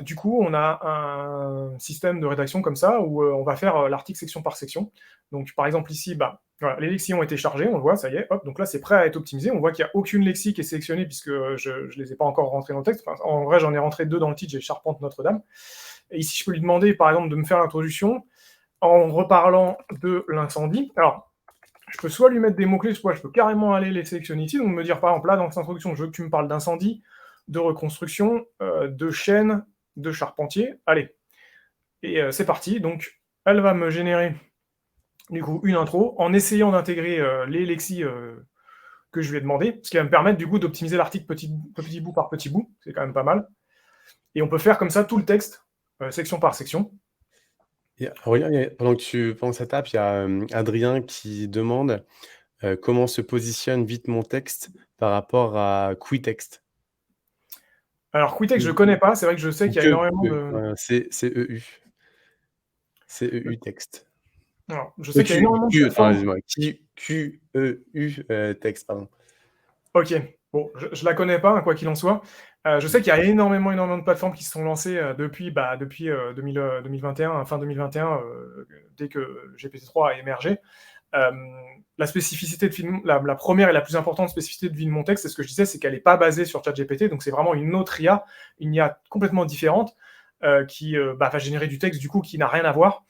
Du coup, on a un système de rédaction comme ça, où on va faire l'article section par section. Donc, par exemple, ici, voilà, les lexiques ont été chargés, on le voit, ça y est, hop, donc là, c'est prêt à être optimisé. On voit qu'il n'y a aucune lexique qui est sélectionnée, puisque je ne les ai pas encore rentrés dans le texte. Enfin, en vrai, j'en ai rentré 2 dans le titre, j'ai Charpente Notre-Dame. Et ici, je peux lui demander, par exemple, de me faire l'introduction en reparlant de l'incendie. Alors, je peux soit lui mettre des mots-clés, soit je peux carrément aller les sélectionner ici, donc me dire, par exemple, là, dans cette introduction, je veux que tu me parles d'incendie, de reconstruction, de chaîne, de charpentier. Allez. Et c'est parti. Donc, elle va me générer, du coup, une intro, en essayant d'intégrer les lexis que je lui ai demandé, ce qui va me permettre, du coup, d'optimiser l'article petit bout par petit bout. C'est quand même pas mal. Et on peut faire comme ça tout le texte, section par section. Regarde, pendant que tu penses à ça tape, il y a Adrien qui demande comment se positionne vite mon texte par rapport à Quitext. Alors, Quitext, je ne connais pas. C'est vrai que je sais qu'il y a énormément de... CEU. CEU texte. Alors, je sais qu'il y a énormément de plateformes... QEU texte, pardon. Ok, bon, je la connais pas, hein, quoi qu'il en soit. Je sais qu'il y a énormément de plateformes qui se sont lancées depuis 2021, fin 2021, dès que GPT-3 a émergé. La spécificité de la première et la plus importante spécificité de Vilmontex, c'est ce que je disais, c'est qu'elle n'est pas basée sur ChatGPT, donc c'est vraiment une autre IA, une IA complètement différente, qui va générer du texte du coup qui n'a rien à voir.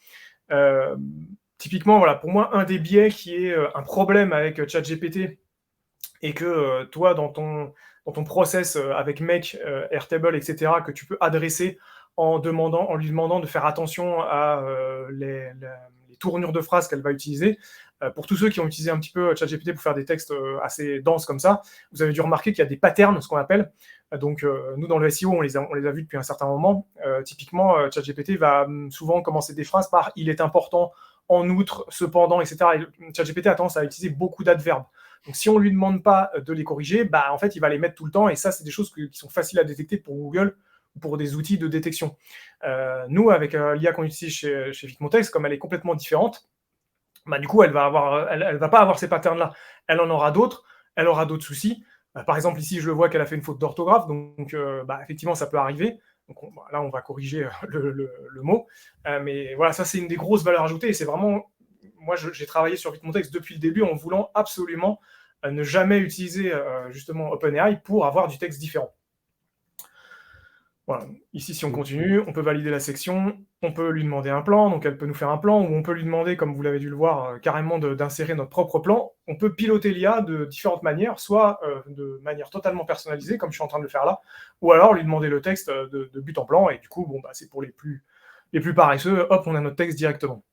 Typiquement, voilà, pour moi, un des biais qui est un problème avec ChatGPT, et que toi, dans ton process avec Make, Airtable, etc., que tu peux adresser en lui demandant de faire attention à les tournures de phrases qu'elle va utiliser, Pour tous ceux qui ont utilisé un petit peu ChatGPT pour faire des textes assez denses comme ça, vous avez dû remarquer qu'il y a des patterns, ce qu'on appelle. Donc, nous, dans le SEO, on les a vus depuis un certain moment. Typiquement, ChatGPT va souvent commencer des phrases par « il est important », en outre, cependant, etc. Et ChatGPT a tendance à utiliser beaucoup d'adverbes. Donc, si on ne lui demande pas de les corriger, en fait, il va les mettre tout le temps. Et ça, c'est des choses qui sont faciles à détecter pour Google ou pour des outils de détection. Nous, avec l'IA qu'on utilise chez Vitmontext, comme elle est complètement différente, du coup, elle va pas avoir ces patterns-là. Elle en aura d'autres. Elle aura d'autres soucis. Par exemple, ici, je le vois qu'elle a fait une faute d'orthographe. Donc, effectivement, ça peut arriver. Donc là, on va corriger le mot. Mais voilà, ça, c'est une des grosses valeurs ajoutées. Et c'est vraiment... Moi, j'ai travaillé sur Vitmontext depuis le début en voulant absolument ne jamais utiliser justement OpenAI pour avoir du texte différent. Voilà. Ici, si on continue, on peut valider la section, on peut lui demander un plan, donc elle peut nous faire un plan, ou on peut lui demander, comme vous l'avez dû le voir, carrément d'insérer notre propre plan. On peut piloter l'IA de différentes manières, soit de manière totalement personnalisée, comme je suis en train de le faire là, ou alors lui demander le texte de but en blanc, et du coup, c'est pour les plus paresseux, hop, on a notre texte directement.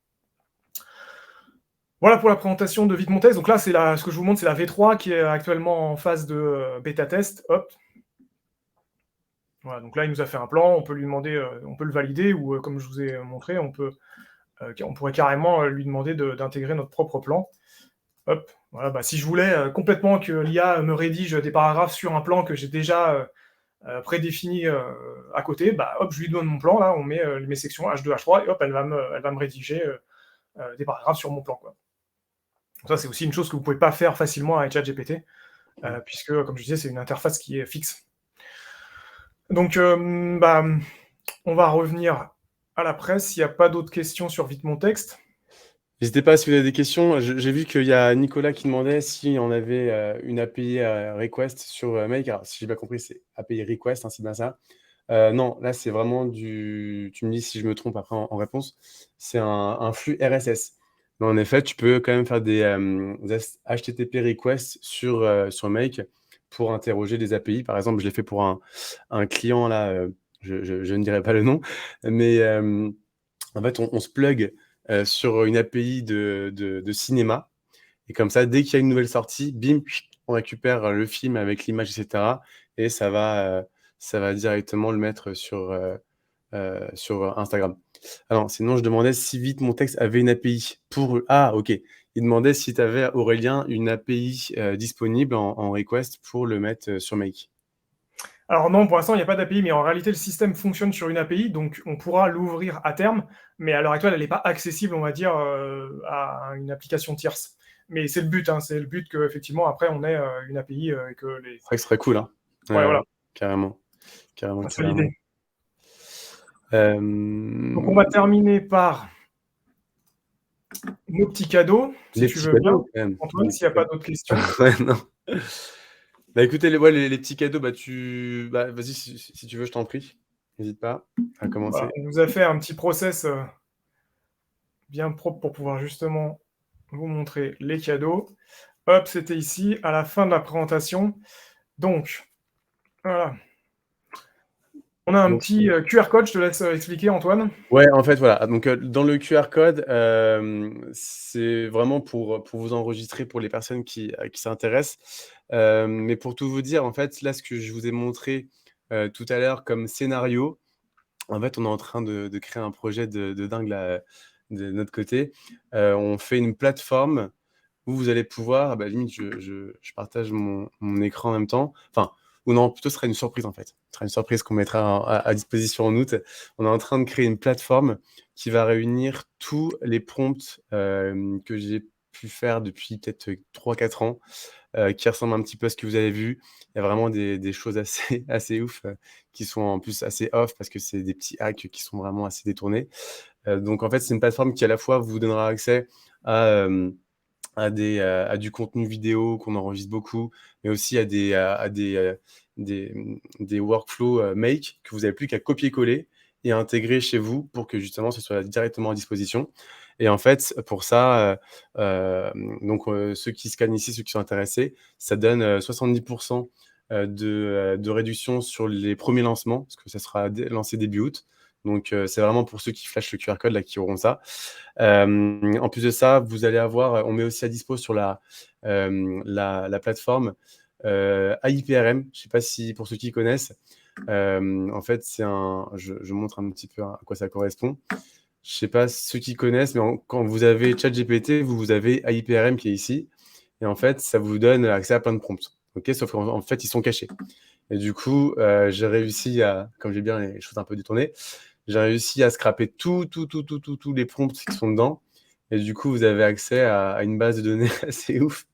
Voilà pour la présentation de Vitmontext. Donc là, ce que je vous montre, c'est la V3 qui est actuellement en phase de bêta test. Hop. Voilà, donc là, il nous a fait un plan, on peut lui demander, on peut le valider, ou comme je vous ai montré, on pourrait carrément lui demander d'intégrer notre propre plan. Hop, voilà, si je voulais complètement que l'IA me rédige des paragraphes sur un plan que j'ai déjà prédéfini à côté, hop, je lui donne mon plan, là, on met mes sections H2, H3, et hop, elle va me rédiger des paragraphes sur mon plan, quoi. Donc ça, c'est aussi une chose que vous ne pouvez pas faire facilement avec ChatGPT, puisque, comme je disais, c'est une interface qui est fixe. Donc, on va revenir à la presse. S'il n'y a pas d'autres questions sur Vitmontext. N'hésitez pas si vous avez des questions. J'ai vu qu'il y a Nicolas qui demandait si on avait une API request sur Make. Alors, si j'ai bien compris, c'est API request, hein, c'est bien ça. Non, là, c'est vraiment du... Tu me dis si je me trompe après en réponse. C'est un flux RSS. Mais en effet, tu peux quand même faire des HTTP requests sur Make pour interroger des API. Par exemple, je l'ai fait pour un client, là, je ne dirai pas le nom, mais en fait, on se plug sur une API de cinéma. Et comme ça, dès qu'il y a une nouvelle sortie, bim, on récupère le film avec l'image, etc. Et ça va directement le mettre sur Instagram. Alors, sinon, je demandais si Vitmontext avait une API pour... Ah, ok. Il demandait si tu avais, Aurélien, une API disponible en request pour le mettre sur Make. Alors non, pour l'instant, il n'y a pas d'API, mais en réalité, le système fonctionne sur une API, donc on pourra l'ouvrir à terme, mais à l'heure actuelle, elle n'est pas accessible, on va dire, à une application tierce. Mais c'est le but, hein, c'est le but qu'effectivement, après, on ait une API et que les... C'est vrai que ce serait cool, hein. Ouais, voilà. Carrément. C'est l'idée. Euh... Donc on va terminer par nos petits cadeaux, si tu veux bien. Antoine, s'il n'y a pas d'autres questions. Ouais, non. Écoutez, les petits cadeaux, vas-y, si tu veux, je t'en prie. N'hésite pas à commencer. Voilà, on vous a fait un petit process bien propre pour pouvoir justement vous montrer les cadeaux. Hop, c'était ici, à la fin de la présentation. Donc, voilà. On a un petit QR code, je te laisse expliquer, Antoine. Ouais, en fait, voilà. Donc, dans le QR code, c'est vraiment pour vous enregistrer pour les personnes qui s'intéressent. Mais pour tout vous dire, en fait, là, ce que je vous ai montré tout à l'heure comme scénario, en fait, on est en train de créer un projet de dingue là, de notre côté. On fait une plateforme où vous allez pouvoir, limite, je partage mon écran en même temps. Enfin, ou non, plutôt, ce sera une surprise, en fait. Ce sera une surprise qu'on mettra à disposition en août. On est en train de créer une plateforme qui va réunir tous les prompts que j'ai pu faire depuis peut-être 3-4 ans, qui ressemblent un petit peu à ce que vous avez vu. Il y a vraiment des choses assez ouf qui sont en plus assez off parce que c'est des petits hacks qui sont vraiment assez détournés. Donc, en fait, c'est une plateforme qui, à la fois, vous donnera accès à du contenu vidéo qu'on enregistre beaucoup, mais aussi à des workflows Make que vous n'avez plus qu'à copier-coller et intégrer chez vous pour que justement ce soit directement à disposition. Et en fait, pour ça, ceux qui scannent ici, ceux qui sont intéressés, ça donne 70% de réduction sur les premiers lancements, parce que ça sera lancé début août. Donc, c'est vraiment pour ceux qui flashent le QR code là qui auront ça. En plus de ça, vous allez avoir, on met aussi à dispo sur la plateforme AIPRM. Je ne sais pas si pour ceux qui connaissent. En fait, je montre un petit peu à quoi ça correspond. Je ne sais pas ceux qui connaissent, mais quand vous avez ChatGPT, vous avez AIPRM qui est ici. Et en fait, ça vous donne accès à plein de prompts. Ok, sauf qu'en fait, ils sont cachés. Et du coup, j'ai réussi à, comme j'ai bien les choses un peu détournées, j'ai réussi à scraper tous les prompts qui sont dedans. Et du coup, vous avez accès à une base de données assez ouf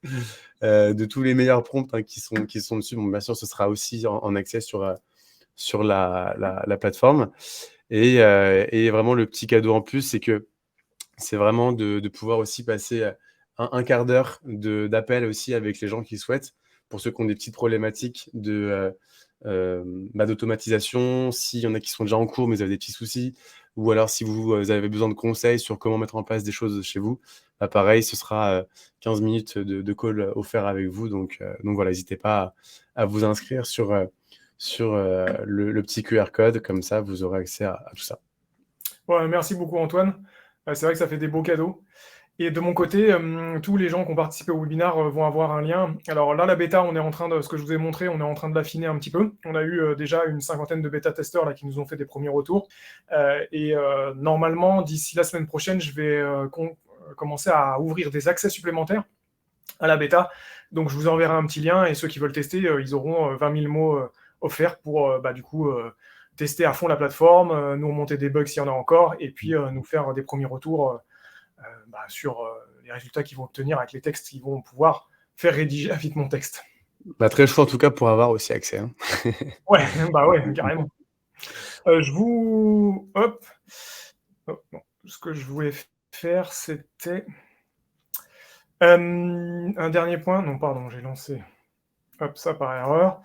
de tous les meilleurs prompts qui sont dessus. Bon, bien sûr, ce sera aussi en accès sur la plateforme. Et vraiment, le petit cadeau en plus, c'est que c'est vraiment de pouvoir aussi passer un quart d'heure d'appel aussi avec les gens qui souhaitent, pour ceux qui ont des petites problématiques d'automatisation, s'il y en a qui sont déjà en cours mais vous avez des petits soucis, ou alors si vous avez besoin de conseils sur comment mettre en place des choses chez vous, bah pareil, ce sera 15 minutes de call offert avec vous. Donc voilà, n'hésitez pas à vous inscrire sur le petit QR code, comme ça vous aurez accès à tout ça. Ouais, merci beaucoup Antoine. C'est vrai que ça fait des beaux cadeaux. Et de mon côté, tous les gens qui ont participé au webinaire vont avoir un lien. Alors là, la bêta, ce que je vous ai montré, on est en train de l'affiner un petit peu. On a eu déjà une 50aine de bêta-testeurs là, qui nous ont fait des premiers retours. Normalement, d'ici la semaine prochaine, je vais commencer à ouvrir des accès supplémentaires à la bêta. Donc je vous enverrai un petit lien et ceux qui veulent tester, ils auront 20 000 mots offerts pour du coup tester à fond la plateforme, nous remonter des bugs s'il y en a encore, et puis nous faire des premiers retours sur les résultats qu'ils vont obtenir avec les textes qu'ils vont pouvoir faire rédiger vite mon texte. Bah, très chaud en tout cas pour avoir aussi accès. Hein. Ouais, bah ouais, carrément. Hop. Oh, non. Ce que je voulais faire, c'était un dernier point. Non, pardon, j'ai lancé hop, ça par erreur.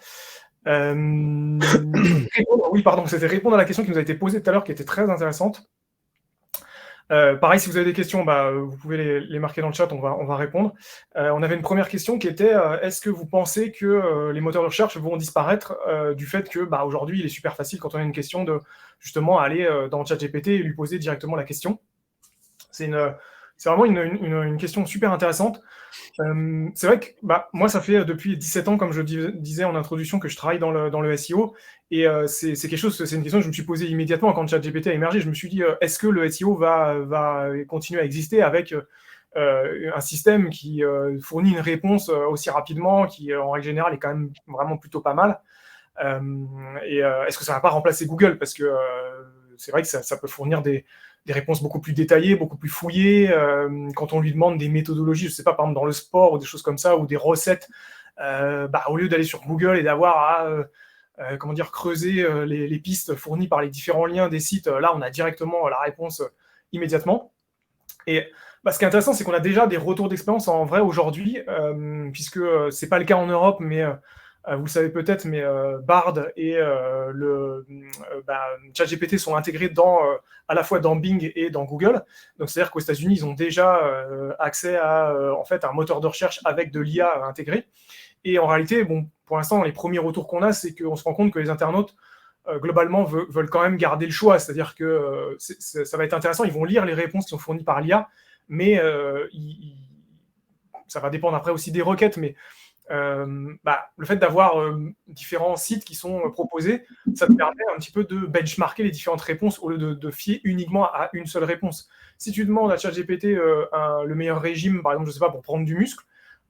Oui, pardon, c'était répondre à la question qui nous a été posée tout à l'heure, qui était très intéressante. Pareil, si vous avez des questions, vous pouvez les marquer dans le chat, on va répondre. On avait une première question qui était est-ce que vous pensez que les moteurs de recherche vont disparaître du fait que aujourd'hui, il est super facile quand on a une question de justement aller dans ChatGPT et lui poser directement la question. C'est vraiment une question super intéressante. C'est vrai que moi, ça fait depuis 17 ans, comme je disais en introduction, que je travaille dans le SEO. Et c'est une question que je me suis posée immédiatement quand ChatGPT a émergé. Je me suis dit, est-ce que le SEO va continuer à exister avec un système qui fournit une réponse aussi rapidement, qui en règle générale est quand même vraiment plutôt pas mal. Est-ce que ça ne va pas remplacer Google? Parce que c'est vrai que ça peut fournir des réponses beaucoup plus détaillées, beaucoup plus fouillées. Quand on lui demande des méthodologies, je ne sais pas, par exemple dans le sport ou des choses comme ça, ou des recettes, au lieu d'aller sur Google et d'avoir à creuser les pistes fournies par les différents liens des sites, là on a directement la réponse immédiatement. Et ce qui est intéressant, c'est qu'on a déjà des retours d'expérience en vrai aujourd'hui, puisque ce n'est pas le cas en Europe, mais vous le savez peut-être, mais Bard et ChatGPT sont intégrés à la fois dans Bing et dans Google. Donc, c'est-à-dire qu'aux États-Unis, ils ont déjà accès à un moteur de recherche avec de l'IA intégré. Et en réalité, pour l'instant, les premiers retours qu'on a, c'est qu'on se rend compte que les internautes, globalement, veulent quand même garder le choix. C'est-à-dire que ça va être intéressant. Ils vont lire les réponses qui sont fournies par l'IA, mais ça va dépendre après aussi des requêtes. Mais le fait d'avoir différents sites qui sont proposés, ça te permet un petit peu de benchmarker les différentes réponses au lieu de fier uniquement à une seule réponse. Si tu demandes à ChatGPT le meilleur régime, par exemple, je sais pas, pour prendre du muscle,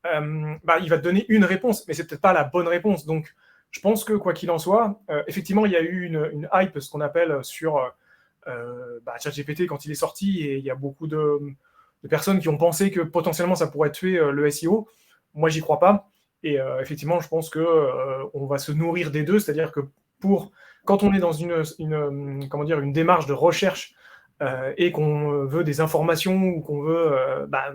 il va te donner une réponse, mais c'est peut-être pas la bonne réponse. Donc, je pense que quoi qu'il en soit, effectivement, il y a eu une hype, ce qu'on appelle sur ChatGPT quand il est sorti, et il y a beaucoup de personnes qui ont pensé que potentiellement ça pourrait tuer le SEO. Moi, j'y crois pas. Et effectivement, je pense qu'on va se nourrir des deux, c'est-à-dire que quand on est dans une démarche de recherche et qu'on veut des informations ou qu'on veut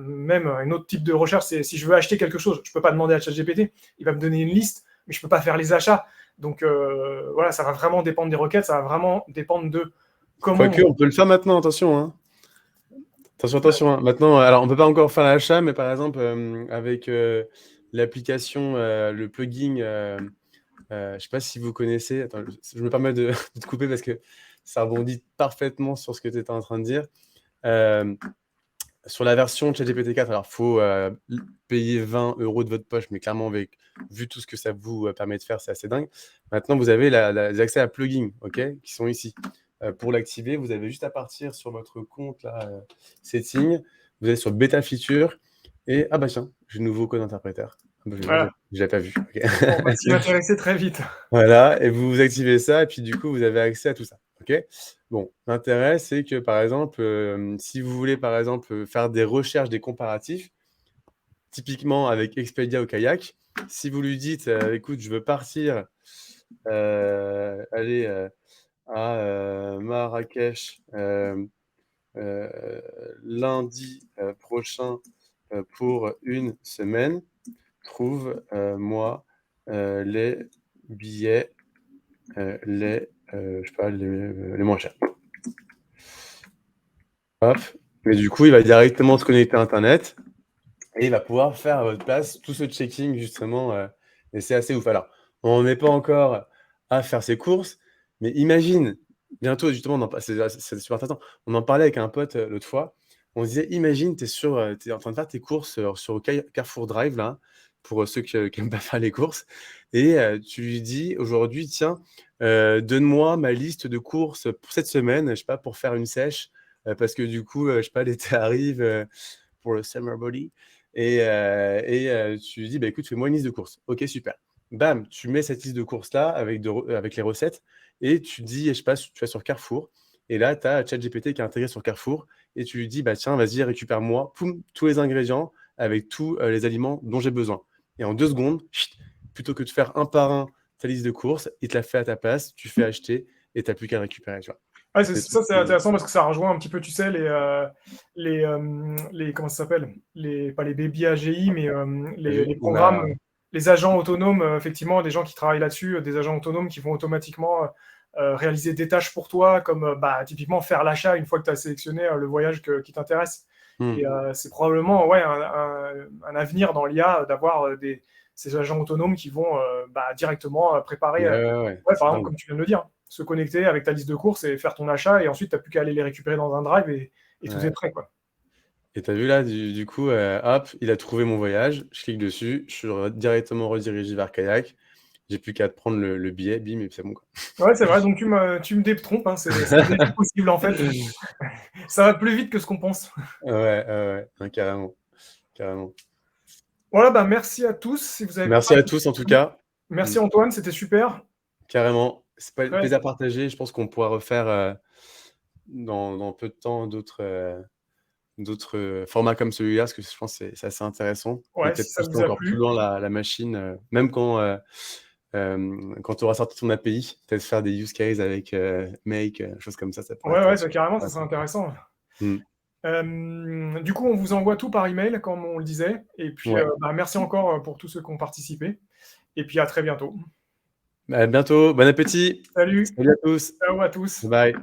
même un autre type de recherche, c'est si je veux acheter quelque chose, je ne peux pas demander à ChatGPT, il va me donner une liste, mais je ne peux pas faire les achats. Donc voilà, ça va vraiment dépendre des requêtes, ça va vraiment dépendre de comment... Quoique, on peut le faire maintenant, attention. Hein. Attention. Hein. Maintenant, alors on ne peut pas encore faire l'achat, mais par exemple, avec l'application, le plugin, je ne sais pas si vous connaissez, attends, je me permets de te couper parce que ça rebondit parfaitement sur ce que tu étais en train de dire. Sur la version ChatGPT 4, alors il faut payer 20 € de votre poche, mais clairement, vu tout ce que ça vous permet de faire, c'est assez dingue. Maintenant, vous avez les accès à plugins, qui sont ici. Pour l'activer, vous avez juste à partir sur votre compte, là, Settings, vous allez sur Beta Feature, et ah bah tiens, j'ai le nouveau code interpréteur. Ah bah, Voilà. je l'avais pas vu. Okay. On va s'y intéresser très vite. Voilà, et vous activez ça, et puis du coup, vous avez accès à tout ça. Bon, l'intérêt, c'est que, par exemple, si vous voulez, par exemple, faire des recherches, des comparatifs, typiquement avec Expedia ou Kayak, si vous lui dites, écoute, je veux partir aller à Marrakech lundi prochain pour une semaine, trouve-moi les billets je sais pas, les moins chers. Hop. Mais du coup, il va directement se connecter à Internet et il va pouvoir faire à votre place tout ce checking, justement. Et c'est assez ouf. Alors, on n'est pas encore à faire ses courses, mais imagine, bientôt, justement, c'est super intéressant. On en parlait avec un pote l'autre fois. On se disait, imagine, tu es en train de faire tes courses sur Carrefour Drive, là, pour ceux qui n'aiment pas faire les courses. Et tu lui dis aujourd'hui, tiens, donne-moi ma liste de courses pour cette semaine, je sais pas, pour faire une sèche, parce que du coup, je sais pas, l'été arrive pour le summer body. Et tu lui dis, bah, écoute, fais-moi une liste de courses. Ok, super. Bam, tu mets cette liste de courses-là avec les recettes et tu dis, je sais pas, tu vas sur Carrefour. Et là, tu as ChatGPT qui est intégré sur Carrefour et tu lui dis, bah, tiens, vas-y, récupère-moi tous les ingrédients avec tous les aliments dont j'ai besoin. Et en 2 secondes, plutôt que de faire un par un ta liste de courses, il te la fait à ta place, tu fais acheter et tu n'as plus qu'à le récupérer. Tu vois. Ouais, c'est intéressant parce que ça rejoint un petit peu, tu sais, les comment ça s'appelle, pas les baby AGI, mais les programmes, les agents autonomes, effectivement, des gens qui travaillent là-dessus, des agents autonomes qui vont automatiquement réaliser des tâches pour toi, comme typiquement faire l'achat une fois que tu as sélectionné le voyage qui t'intéresse. Et c'est probablement un avenir dans l'IA d'avoir ces agents autonomes qui vont directement préparer, par exemple, comme tu viens de le dire, se connecter avec ta liste de courses et faire ton achat, et ensuite tu n'as plus qu'à aller les récupérer dans un drive et tout est prêt, quoi. Et tu as vu là, du coup, hop, il a trouvé mon voyage, je clique dessus, je suis directement redirigé vers Kayak, j'ai plus qu'à prendre le billet, bim, et puis c'est bon, quoi. Ouais, c'est vrai, donc tu me détrompes, hein, c'est possible en fait. Ça va plus vite que ce qu'on pense. Ouais, carrément. Voilà, merci à tous. Si vous avez Merci à tous en tout cas. Merci Antoine, c'était super. Carrément, c'est pas plaisir à partager. Je pense qu'on pourra refaire dans peu de temps d'autres formats comme celui-là, parce que je pense que c'est assez intéressant. Ouais, Et peut-être si ça pousser vous a encore plu. plus loin la machine, même quand tu auras sorti ton API, peut-être faire des use cases avec Make, choses comme ça pourrait Ouais, carrément, ça serait intéressant. Du coup, on vous envoie tout par email, comme on le disait. Et puis, merci encore pour tous ceux qui ont participé. Et puis, à très bientôt. À bientôt, bon appétit. Salut. Salut à tous. Ciao à tous. Bye.